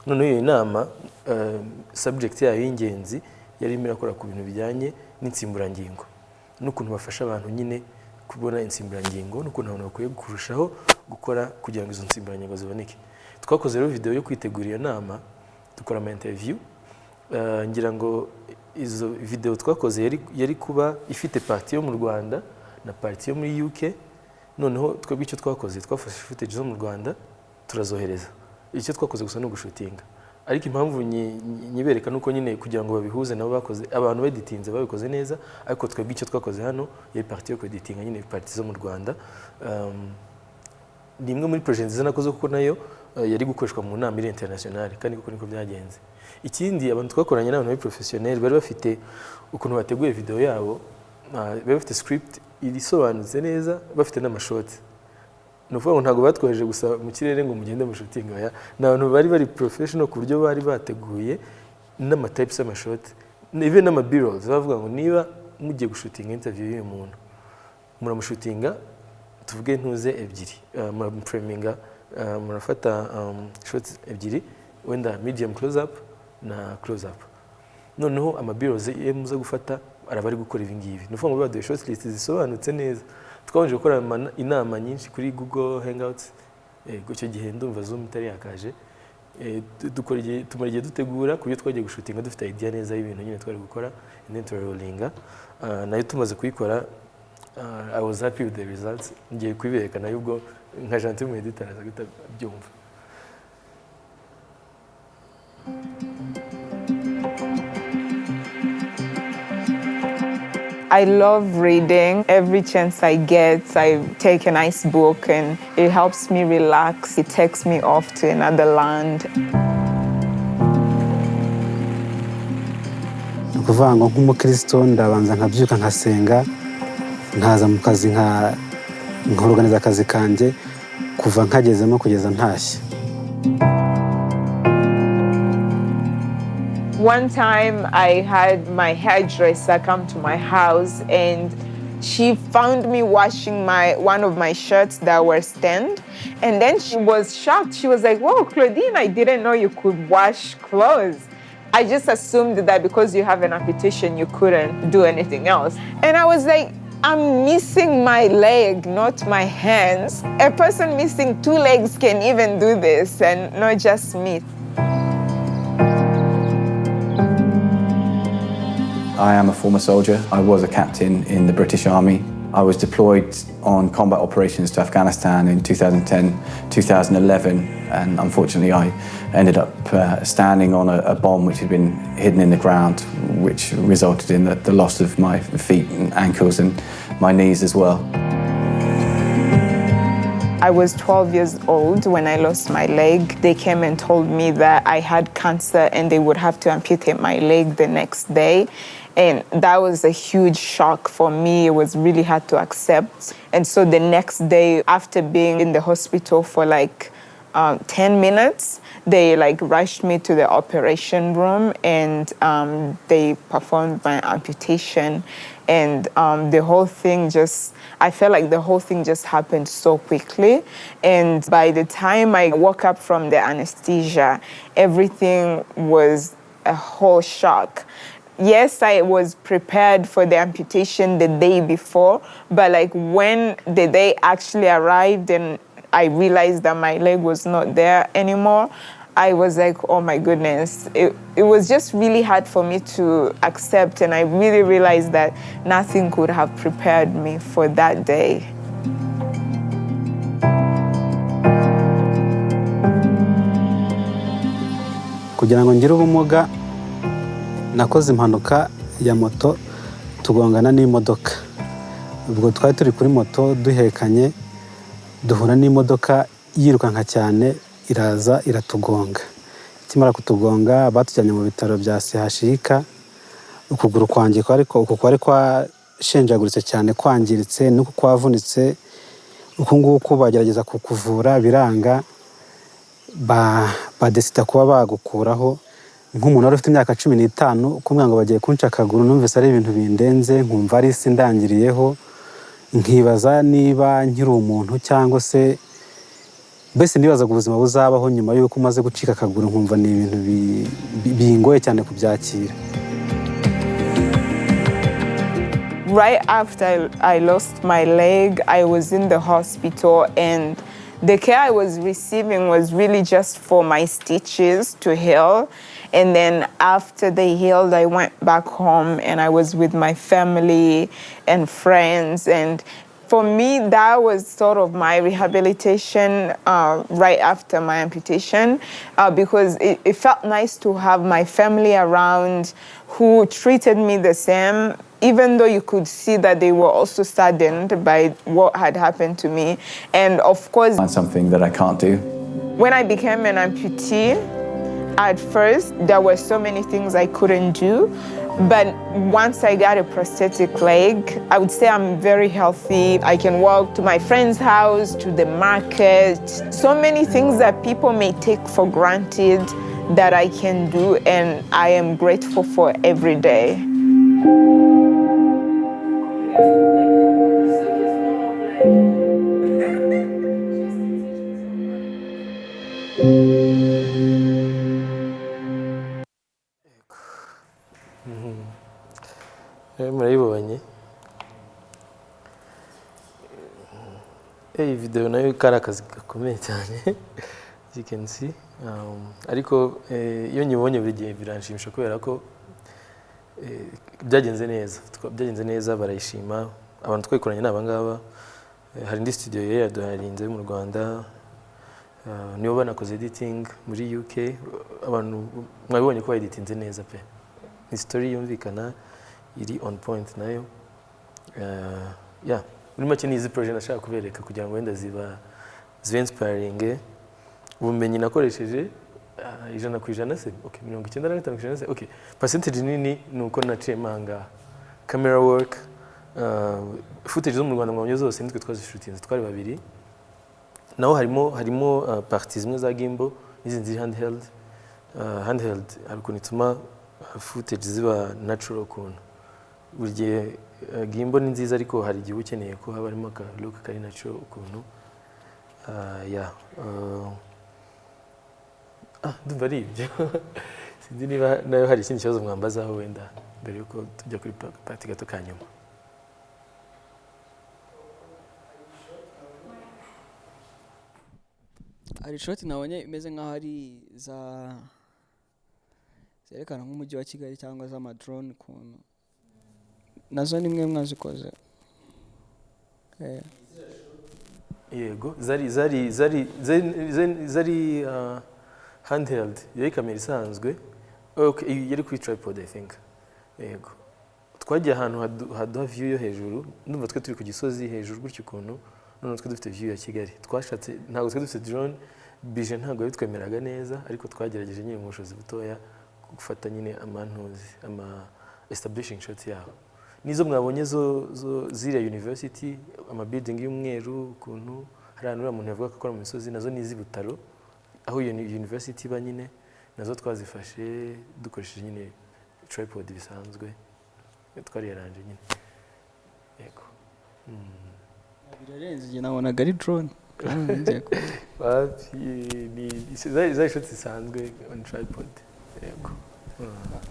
None iyo inama subject yayo y'ingenzi yari irakora ku bintu bijyanye n'insimburangingo, n'ukuntu bafasha abantu nyine kubona insimburangingo, n'ukuntu abantu bakwiye kurushaho gukora kugira ngo izo nsimburangingo ziboneke. Twakoze rero video yo kwitegura iyo nama, dukora ama interview. Ngira ngo izo video twakoze yari kuba ifite party yo mu Rwanda na party yo muri UK. Noneho twebwe icyo twakoze twafashe footage zo mu Rwanda turazohereza. Icyo twakoze gusa no gushutinga, ariko impamvu nyibereka nuko nyine kugira ngo babihuze nabo bakoze abantu beditinze babikoze neza, ariko twebwe icyo twakoze hano yari party yo editinga nyine party zo mu Rwanda. Ni imwe muri project nziza nakoze kuko nayo yari gukoreshwa mu nama iri international, kandi kuko niko byagenze. Ikindi abantu twakoranye n'abantu bari professionnel bari bafite ukuntu bateguye video yabo, bari bafite script irisobanutse neza, bafite n'amashot. No kuvuga ngo ntago batwoheje gusa mu kirere ngo mugende mu shooting oya, n'abantu bari professional ku buryo bari bateguye n'ama types y'amashot, even n'ama b-rolls. Bavuga ngo niba mugiye gushutinga interview y'uyu muntu muramushutinga tuvuge ntuze ebyiri, muramupreminga, murafata shots ebyiri, wenda medium close up na close up. Noneho ama b-rolls muza gufata arabari gukora ibi ngibi. Nuvuga ngo baduye short list zisobanutse neza. Twabanje gukora inama nyinshi kuri Google Hangouts. Icyo gihe ndumva Zoom itari yakaje. Tumara igihe dutegura kubyo twagiye gushutinga dufite idea neza y'ibintu nyine twari gukora, and then turarollinga. Nayo tumaze kuyikora, I was happy with the results. Ngiye kubibereka nayo ubwo nka Janti mu editor aza byumva. I love reading. Every chance I get, I take a nice book and it helps me relax. It takes me off to another land. Ukuvuga ngo nk'umukristo ndabanza nkabyuka nkasenga nkaza mu kazi nkorganiza akazi kanje kuva nkagezemo kugeza ntashye. One time I had my hairdresser come to my house and she found me washing one of my shirts that were stained. And then she was shocked. She was like, "Whoa, Claudine, I didn't know you could wash clothes. I just assumed that because you have an amputation, you couldn't do anything else." And I was like, I'm missing my leg, not my hands. A person missing 2 legs can even do this, and not just me. I am a former soldier. I was a captain in the British Army. I was deployed on combat operations to Afghanistan in 2010, 2011, and unfortunately I ended up standing on a bomb which had been hidden in the ground, which resulted in the loss of my feet and ankles and my knees as well. I was 12 years old when I lost my leg. They came and told me that I had cancer and they would have to amputate my leg the next day. And that was a huge shock for me. It was really hard to accept. And so the next day, after being in the hospital for like 10 minutes, they rushed me to the operation room and they performed my amputation. And the whole thing I felt like the whole thing just happened so quickly. And by the time I woke up from the anesthesia, everything was a whole shock. Yes, I was prepared for the amputation the day before, but when the day actually arrived and I realized that my leg was not there anymore, I was like, oh my goodness. It was just really hard for me to accept, and I really realized that nothing could have prepared me for that day. Kugira ngo ngire ubumuga nakoze impanuka ya moto tugongana n'imodoka. Ubwo twari turi kuri moto duhekanye duhura n'imodoka yirukanka cyane iraza iratugonga. Kimara kutugonga batujyanye mu bitaro bya CHK. Ukuguru kwanjye kwari kwashenjaguritse cyane, kwangiritse nuko kwavunitse. Uko nguko bagerageza kukuvura biranga, badesita kuba bagukuraho. Nk'umuntu wari ufite imyaka 15 kumwe ngo bagiye kunca akaguru, numvise ari ibintu bindenze, nkumva ari isi ndangiriyeho, nkibaza niba nkiri umuntu cyangwa se bese nibaza ubuzima buzabaho nyuma yuko umaze gucika akaguru, nkumva ni ibintu bingoye cyane kubyakira. Right after I lost my leg, I was in the hospital, and the care I was receiving was really just for my stitches to heal. And then after they healed, I went back home and I was with my family and friends. And for me, that was sort of my rehabilitation right after my amputation, because it felt nice to have my family around who treated me the same, even though you could see that they were also saddened by what had happened to me. And of course, something that I can't do. When I became an amputee, at first, there were so many things I couldn't do. But once I got a prosthetic leg, I would say I'm very healthy. I can walk to my friend's house, to the market. So many things that people may take for granted that I can do, and I am grateful for every day. Murayibonye iyi video nayo kari akazi gakomeye cyane, you can see, ariko iyo nyibonye buri gihe biranshimisha kubera ko byagenze neza barayishima. Abantu twayikoranye n'abangaba, hari indi studio yaduharinze mu Rwanda, nibo banakoze editing muri UK abantu mwabibonye ko editinze neza pe ni story yumvikana iri on point nayo muri make ni izi project nashaka kubereka kugira ngo wenda ziba inspiring ubumenyi nakoresheje 100% se okay 95% se okay percentage nini nuko naciye manga camera work footage zo mu Rwanda mwabonye zose nitwe twazishutinze twari babiri naho harimo parties zimwe za gimbal n'izindi ziri handheld ariko nituma footage ziba natural kuntu burye gimbal ni nziza ariko hari igihe ukeneye ko haba harimo ka look kari natural kuntu ndumva ari ibyo sinzi niba nayo hari ikindi kibazo mwambazaho wenda mbere yuko tujya kuri party gato ka nyuma. hari shoti nabonye imeze nk'aho ari zerekana nk'umujyi wa Kigali cyangwa z'amadrone kuntu nazo ni mwe mwazikoze yego zari handheld yari kamera isanzwe okay yari kuri tripod I think yego twagiye ahantu haduha view yo hejuru ndumva twe turi ku Gisozi hejuru gutyo ukuntu none twe dufite view ya Kigali twashatse ntabwo twe dufite drone bije ntabwo bitwemeraga neza ariko twagerageje nyine mu bushobozi butoya gufata nyine amantuzi establishing shots yaho nizo mwabonye zo ziriya university building y'umweru ukuntu hari ahantu umuntu yavuga ko akora mu misozi nazo ni iz'ibutaro aho iyo university ba nyine nazo twazifashe dukoresheje nyine tripod bisanzwe twari yaranje nyine yego birarenze igihe nabonaga ari drone zari shots zisanzwe on tripod yego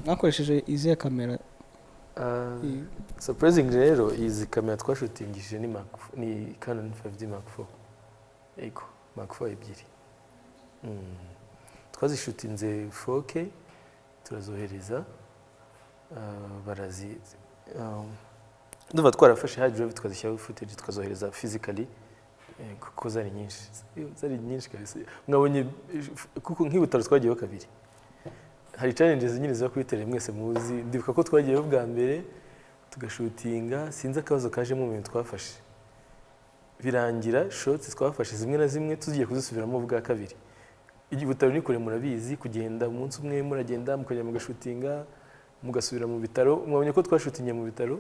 mwakoresheje izihe kamera surprisingly rero izi kamera twashutingishije ni Canon 5D Mark IV yego Mark IV ebyiri twazishutinze 4K turazohereza ndumva twarafashe hard drive tukazishyiraho footage tukazohereza physically kuko zari nyinshi kabisa mwabonye kuko nk'ibutaro twagiyeho kabiri hari challenges nyine zo kwitera mwese muzi ndibuka ko twagiyeho bwa mbere tugashutinga sinzi akabazo kajemo mu bintu twafashe birangira shots twafashe zimwe na zimwe tugiye kuzisubiramo bwa kabiri igibutaro ni kure murabizi kugenda umunsi umwe muragenda mukajya mugashutinga mugasubira mu bitaro mwabonye ko twashutingiye mu bitaro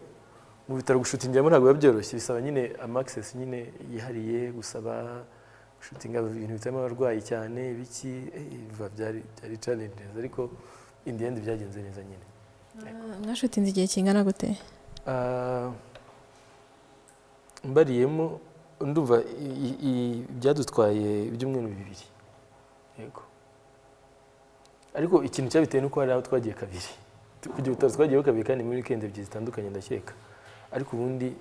gushutingiramo ntabwo biba byoroshye bisaba nyine access nyine yihariye gusaba gushutinga ibintu bitema abarwayi cyane biki byari challenges ariko in the end byagenze neza nyine mwashutinze igihe kingana gute mbariyemo ndumva byadutwaye ibyumweru 2 yego ariko ikintu cyabiteye nuko hari aho twagiye kabiri kugira utari twagiyeho kabiri kandi muri weekend ebyiri zitandukanye ndakeka ariko ubundi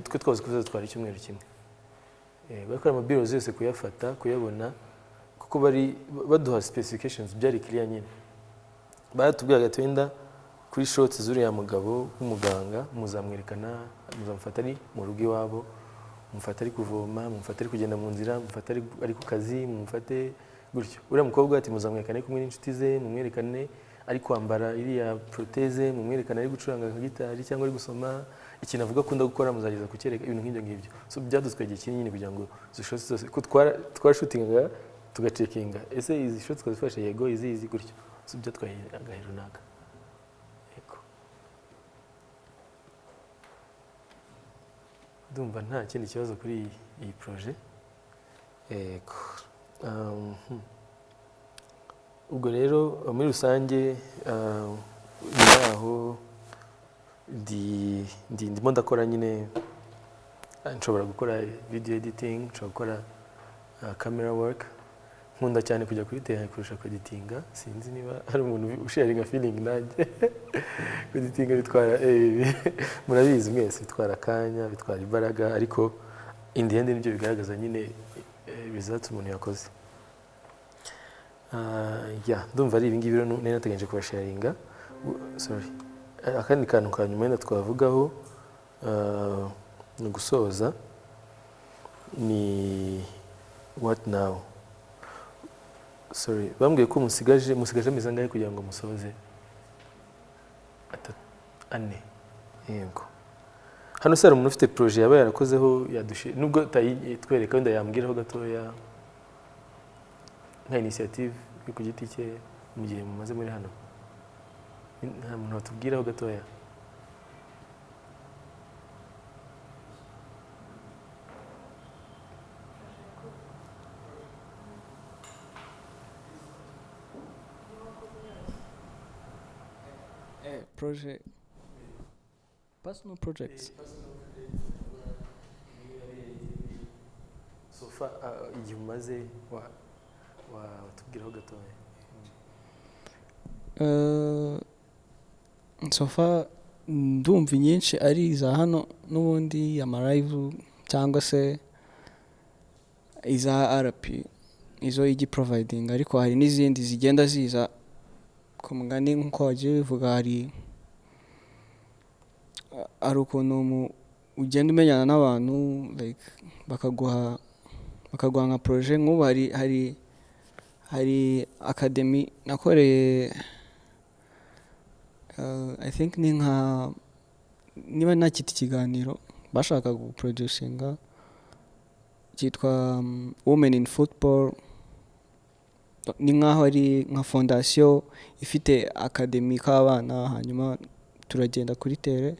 twe twazi kuzatwara icyumweru kimwe bakora amabiro yose kuyafata kuyabona kuko bari baduha specifications byari clear nyine baratubwiraga twenda kuri shots zuriya mugabo w'umuganga muzamwerekana muzamufata ari mu rugo iwabo mufata ari kuvoma mufata ari kugenda mu nzira mufata ari ku kazi mufate gutyo uriya mukobwa ati muzamwerekane kumwe n'inshuti ze mumwerekane ari kwambara iriya proteze mumwerekane ari gucuranga gitari cyangwa ari gusoma ikintu avuga akunda gukora muzageza kucyereka ibintu nk'ibyo ngibyo so byadutwaye igihe kinini kugira ngo izo shots zose ko twashutingaga tugacekinga ese izi shots twazifashe yego izi gutyo so byatwaye agahero runaka yego ndumva nta kindi kibazo kuri iyi projet yego ubwo rero muri rusange nyuma yaho ndimo ndakora nyine nshobora gukora video editing nshobora gukora camera work nkunda cyane kujya kuri tele kurusha editinga sinzi niba hari umuntu usharinga feeling nanjye editinga bitwara murabizi mwese bitwara akanya bitwara imbaraga ariko in the end nibyo bigaragaza nyine results umuntu yakoze ndumva ari ibingibi rero nari nategereje kubasharinga sorry akandi kantu ka nyuma yenda twavugaho ni gusoza ni what now sorry bambwiye ko musigaje amezi angahe kugira ngo musoze 4 yego hano se hari umuntu ufite projet yaba yarakozeho yadushe nubwo twereka wenda yambwiraho gatoya nka initiative yo ku giti cye mu gihe mumaze muri hano nta muntu watubwiraho gatoya project personal projects so far igihe umaze watubwiraho gatoya so far ndumva nyinshi ari iza hano n'ubundi amalive cyangwa se iza RP izo igi providing ariko hari n'izindi zigenda ziza ku mugani nko wagiye bivuga hari ukuntu ugenda umenyana n'abantu like bakaguha nka projet nk'ubu hari academy nakoreye I think ni nka niba nakita ikiganiro bashaka guproducinga cyitwa Women in Football ni nkaho ari nka fondation ifite academy k'abana hanyuma turagenda kuri tere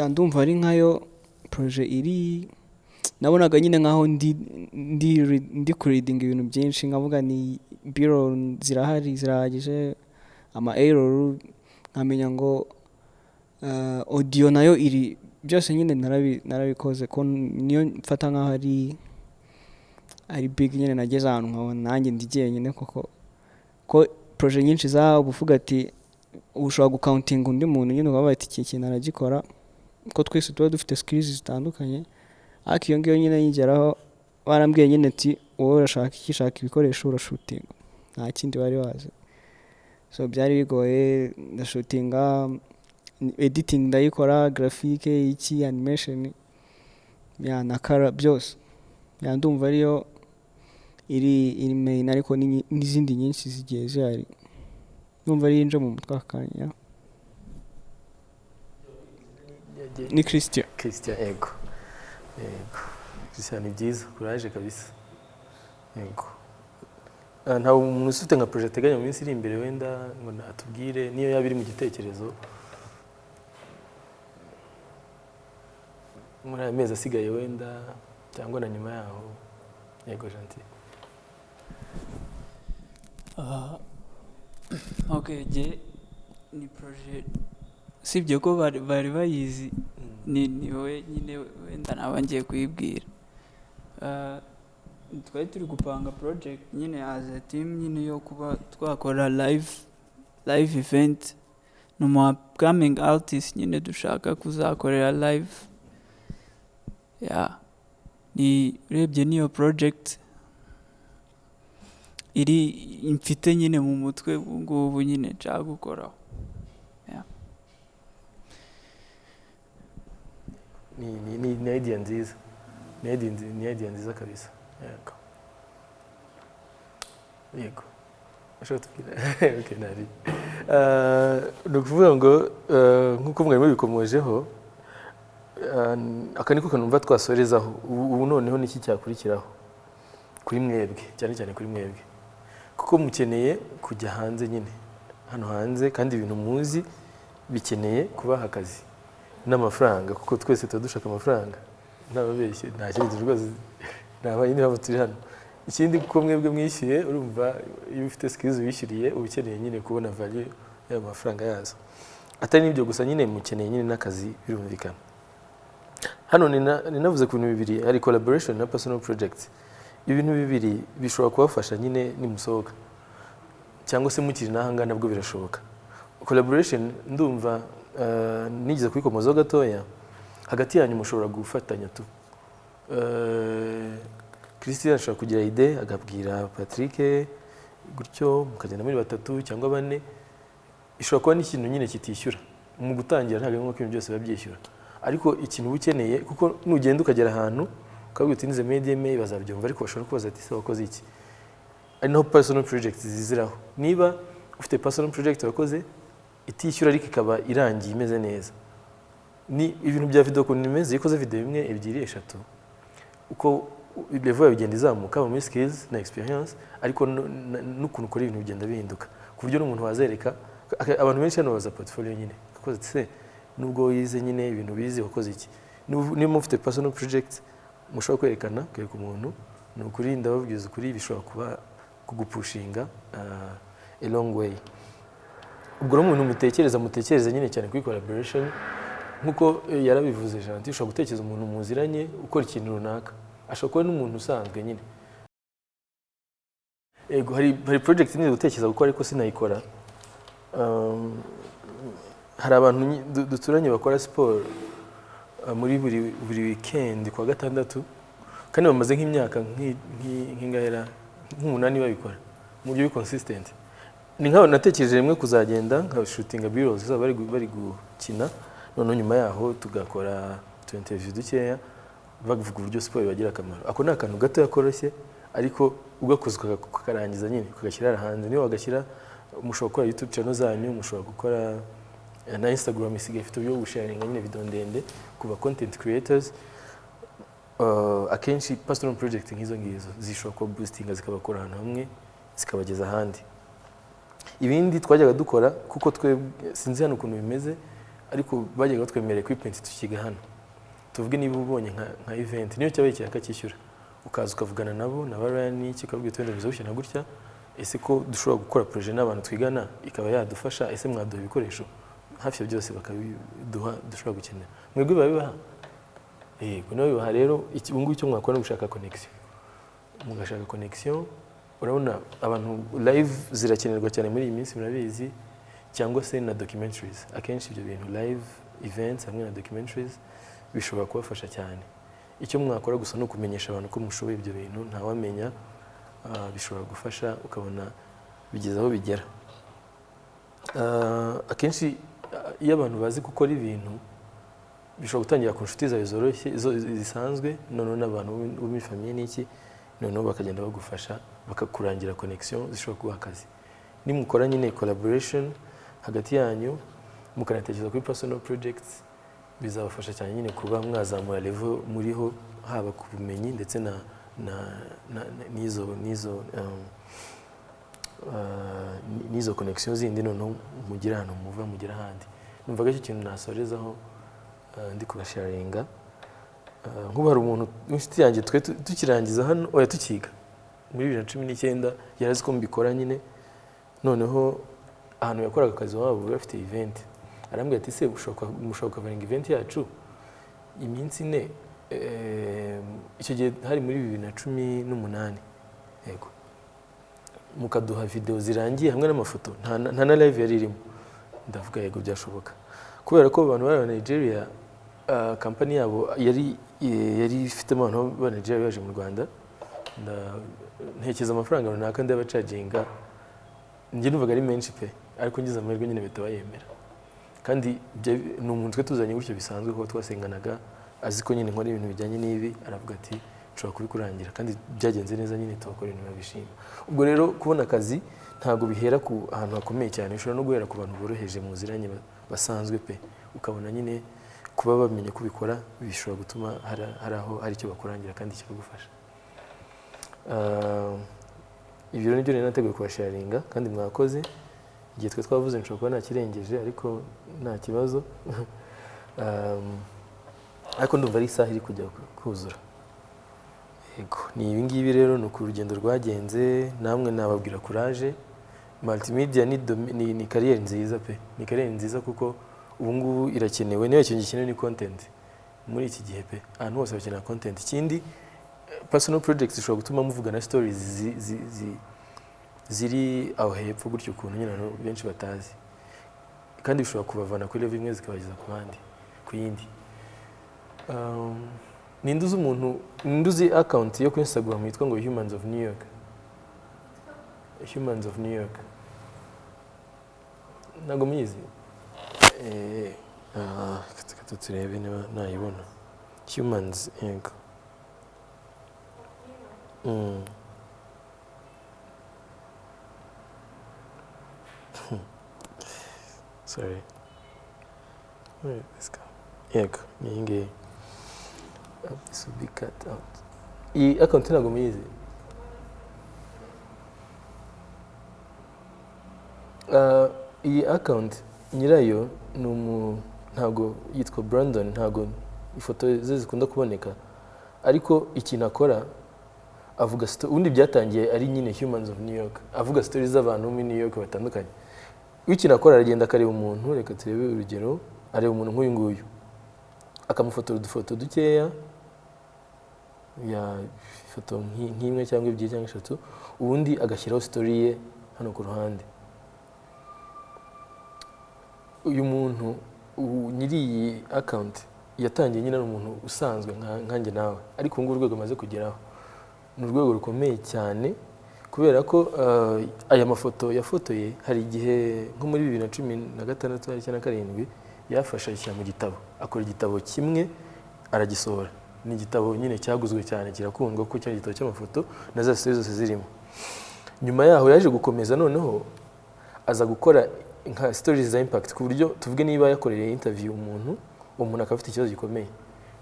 ndumva ari nkayo projet iri nabonaga nyine nkaho ndi kureading ibintu byinshi nkavuga ni bureau zirahagije ama error nkamenya ngo audio nayo iri byose nyine narabikoze ko niyo mfata nkaho ari big nyine nageze ahantu nkabona nanjye ndigiye nyine ko projet nyinshi za ubuvuga ati ushobora gucounting undi muntu nyine ukavuga ati iki kintu aragikora ko twese tuba dufite skills zitandukanye ariko iyo ngiyo nyine yigeraho barambwiye nyine ati wowe urashaka ikishaka ibikoresho urashooting nta kindi bari bazi so byari bigoye ndashootinga editing ndayikora graphique iki animation na kara byose ndumva ariyo iri main ariko n'izindi nyinshi zigiye zihari numva ari inje mu mutwe akanya ni Christian yego Christian ni byiza courage kabisa yego nta umuntu ufite nka project teganya mu minsi iri imbere wenda ngo atubwire niyo yabiri mu gitekerezo muri amezi asigaye wenda cyangwa na nyuma yaho yego gentil okay ni projet sibyo ko bari bayizi ni wowe nyine wenda nabangiye kuyibwira twari turi gupanga project nyine as a team nyine yo kuba twakora live event no upcoming artist nyine dushaka kuzakorera live ni urebye niyo project iri mfite nyine mu mutwe ngubu nyine nshaka gukoraho ni idea nziza ni idea nziza kabisa yego ashaka tubwira okay nari no kuvuga ngo nkuko mwari mubikomojeho aka niko kanumva twasorezaho ubu noneho niki cyakurikiraho kuri mwebwe cyane kuri mwebwe kuko mukeneye kujya hanze nyine hano hanze kandi ibintu muzi bikeneye kubaha akazi n'amafaranga kuko twese dushaka amafaranga ntababeshye nta kindi rwose nabaye niba turi hano ikindi kuko mwebwe mwishyuye urumva iyo ufite skills wishyuriye ukeneye nyine kubona value y'ayo mafaranga yazo atari n'ibyo gusa nyine mukeneye nyine n'akazi birumvikana hano ninavuze ku bintu bibiri hari collaboration na personal projects ibintu bibiri bishobora kubafasha nyine nimusohoka cyangwa se mukiri nahanga nabwo birashoboka collaboration ndumva nigeze kwikomoza gatoya hagati yanyu mushobora gufatanya tu Christian ashobora kugira idea agabwira Patrick gutyo mukagenda muri batatu cyangwa bane ishobora kuba n'ikintu nyine kitishyura mu gutangira ntabwo ngo ibintu byose babyishyura ariko ikintu ukeneye kuko nugenda ukagera ahantu ukabwira uti nize muri ADMA bazabyumva ariko bashobora kubaza ati se wakoze iki, ari naho personal project ziziraho. Niba ufite personal project wakoze itishyura ariko ikaba irangiye imeze neza, ni ibintu bya video ukuntu imeze, ikoze video imwe ebyiri eshatu, uko level bigenda izamuka muri skills na experience, ariko n'ukuntu ukora ibintu bigenda bihinduka ku buryo n'umuntu wazereka abantu benshi hano baza portfolio nyine akoze se nubwo yize nyine ibintu bizi wakoze iki. Niba mufite personal project mushobora kwerekana kwereka umuntu, ni ukuri ndababwiza ukuri bishobora kuba kugupushinga a long way. Ubwo umuntu mutekereza nyine cyane kuri collaboration nkuko yarabivuze Jean, ushobora gutekereza umuntu muziranye ukora ikintu runaka, ashobora kuba n'umuntu usanzwe nyine. Ego hari project nize gutekereza gukora ariko sinayikora. Hari abantu duturanye bakora siporo muri buri weekend kwa gatandatu, kandi bamaze nk'imyaka nk'ingahera nk'umunani babikora mu buryo consistent. Ni nkaho natekereje rimwe kuzagenda nka shooting bureaus bari gukina, none nyuma yaho tugakora tu interview dukeya bavuga uburyo siporo bagira akamaro. Ako ni akantu gato yakoroshye ariko ugakozwe kukarangiza nyine kugashyira hanze. Niyo wagashyira mushobora gukora YouTube channel zanyu, mushobora gukora na Instagram isigaye ifite uburyo bwo sharinga nyine video ndende kuba content creators. Akenshi personal project nk'izo zishobora kuba boostinga zikabakora ahantu hamwe zikabageza ahandi. Ibindi twajyaga dukora kuko twe sinzi hano ukuntu bimeze, ariko bajyaga batwemerera equipment tukiga hano. Tuvuge niba ubonye nka event niyo cyabaye cyakakishyura, ukaza ukavugana nabo na barani iki ukabwira twende bizabushyira na gutya, ese ko dushobora gukora projet n'abantu twigana ikaba yadufasha, ese mwaduha ibikoresho hafi ya byose bakabiduha dushobora gukenera. Mwebwe babibaha yego nawe bibaha. Rero ubungubu icyo mwakora no gushaka connection, mugashaka connection. Urabona abantu live zirakenerwa cyane muri iyi minsi murabizi, cyangwa se na documentaries. Akenshi ibyo bintu live events hamwe na documentaries bishobora kubafasha cyane. Icyo mwakora gusa no kumenyesha abantu ko mushoboye ibyo bintu, ntawamenya bishobora gufasha ukabona bigeze aho bigera. Akenshi iyo abantu bazi gukora ibintu bishobora gutangira ku nshuti zawe zoroshye zisanzwe, noneho n'abantu bo muri famille n'iki, noneho bakagenda bagufasha bakakurangira connection zishobora kuba akazi. Nimukora nyine collaboration hagati yanyu mukanatekereza kuri personal projects, bizabafasha cyane nyine kuba mwazamura level muriho, haba ku bumenyi ndetse n'izo connection zindi, noneho mugira hano muva mugira handi. Numvaga icyo kintu nasorezaho ndi kubasharinga. Nk'ubu hari umuntu w'inshuti yanjye twe tukirangiza hano oya tukiga muri 2019 yarazi ko mbikora nyine, noneho ahantu yakoraga akazi wabo bafite event, arambwira ati se mushobora kuvaringa event yacu iminsi ine. Icyo gihe hari muri 2018 yego, mukaduha video zirangiye hamwe n'amafoto, nta na live yari irimo. Ndavuga yego byashoboka, kubera ko abantu bari Nigeria, company yabo yari ifitemo abantu ba Nigeria baje mu Rwanda. Ntekereza amafaranga runaka ndabacaginga, njye numvaga ari menshi pe, ariko ngize amahirwe nyine bitabayemera. Kandi ni umuntu twe tuzanye gutyo bisanzwe ko twasenganaga, azi ko nyine nkora ibintu bijyanye n'ibi, aravuga ati nshobora kubikurangira, kandi byagenze neza nyine tubakora ibintu babishima. Ubwo rero kubona akazi ntago bihera ku ahantu hakomeye cyane, ushobora no guhera ku bantu boroheje muziranye basanzwe pe, ukabona nyine kuba bamenye kubikora bishobora gutuma hari icyo bakurangira kandi kikagufasha. Ibyo nibyo rero nateguye kubasharinga, kandi mwakoze. Igihe twe twavuze nshobora kuba nakirengeje ariko nta kibazo. Ariko ndumva ari isaha iri kujya kuzura. Yego, ni ibi ngibi rero ni uko urugendo rwagenze, namwe nababwira courage. Multimedia ni kariyeri nziza pe, ni kariyeri nziza kuko ubu ngubu irakenewe. Niyo ikintu gikenewe ni content muri iki gihe pe, ahantu hose bakenera content. Ikindi personal projects zishobora gutuma muvugana stories ziri aho hepfo gutyo ukuntu nyine benshi batazi, kandi bishobora kubavana kuri level imwe zikabageza ku bandi ku yindi. Ninduzi umuntu, ninduzi account yo ku Instagram yitwa ngo Humans of New York. Humans of New York. Ntago muyizi? Turebe niba nayibona. Humans, yego. Sorry. Let's go. Yego, ni iyi ngiyi. This will be cut out. Iyi account ntabwo muyizi. Iyi account nyirayo ni ntabwo yitwa Brandon, ntabwo ifoto ze zikunda kuboneka, ariko ikintu akora avuga ubundi byatangiye ari nyine Humans of New York, avuga stories z'abantu muri New York batandukanye. Ikintu akora aragenda akareba umuntu, reka turebe urugero, areba umuntu nk'uyu nguyu akamufotora udufoto dukeya, ya ifoto nk'imwe cyangwa ebyiri cyangwa eshatu, ubundi agashyiraho story ye hano ku ruhande. Uyu muntu nyiri iyi account yatangiye nyine ari umuntu usanzwe nkanjye nawe, ariko ubu ngubu urwego amaze kugeraho ni urwego rukomeye cyane, kubera ko aya mafoto yafotoye hari igihe nko muri 2016 cyangwa 2017 yafasha ishyira mu gitabo, akora igitabo kimwe aragisohora. Ni igitabo nyine cyaguzwe cyane, kirakundwa kuko cyari igitabo cy'amafoto na za stories zose zirimo. Nyuma yaho yaje gukomeza, noneho aza gukora nka stories za impact, ku buryo tuvuge niba yakoreye interview umuntu, uwo muntu akaba afite ikibazo gikomeye,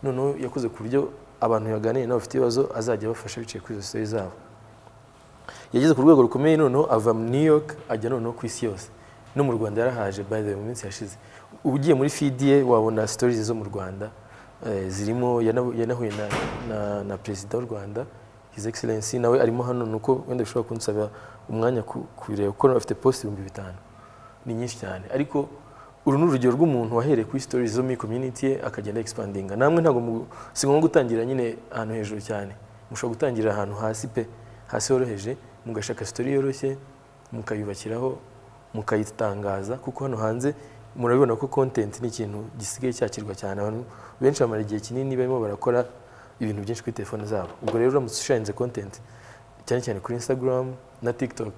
noneho yakoze ku buryo abantu yaganiriye nabo bafite ibibazo azajya bafasha biciye kuri izo stories zabo. Yageze ku rwego rukomeye, noneho ava mu New York ajya noneho ku isi yose, no mu Rwanda yarahaje by the way mu minsi yashize. Ugiye muri feed ye wabona stories zo mu Rwanda zirimo, yanahuye na Perezida w'u Rwanda His Excellency, nawe arimo hano, nuko wenda bishobora kunsaba umwanya kubireba kuko afite post 5,000, ni nyinshi cyane. Ariko uru ni urugero rw'umuntu wahereye kuri stories zo muri community ye akagenda expandinga. Namwe ntabwo si ngombwa gutangira nyine ahantu hejuru cyane, mushobora gutangira ahantu hasi pe, hasi horoheje, mugashaka story yoroshye mukayubakiraho mukayitangaza, kuko hano hanze murabibona ko content ni ikintu gisigaye cyakirwa cyane. Abantu benshi bamara igihe kinini barimo barakora ibintu byinshi kuri telefone zabo. Ubwo rero uramutse usharinze content cyane cyane kuri Instagram na TikTok,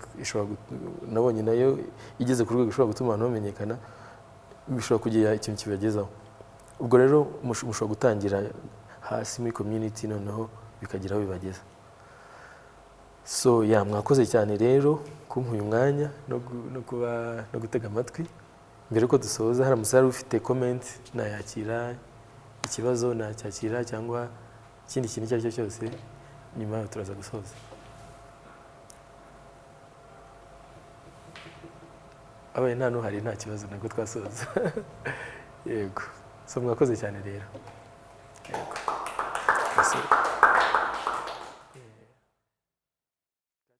nabonye nayo igeze ku rwego ishobora gutuma abantu bamenyekana, bishobora kugira ikintu kibagezaho. Ubwo rero mushobora gutangira hasi muri community, noneho bikagira aho bibageza. So mwakoze cyane rero kumpa uyu mwanya no gutega amatwi. Mbere ko dusoza, hari umusare ufite comment nayakira, ikibazo nacyakira, cyangwa ikindi kintu icyo ari cyo cyose, nyuma turaza gusoza. Abaye nta nuhari nta kibazo, nabwo twasoza. Yego, so mwakoze cyane rero. Yego.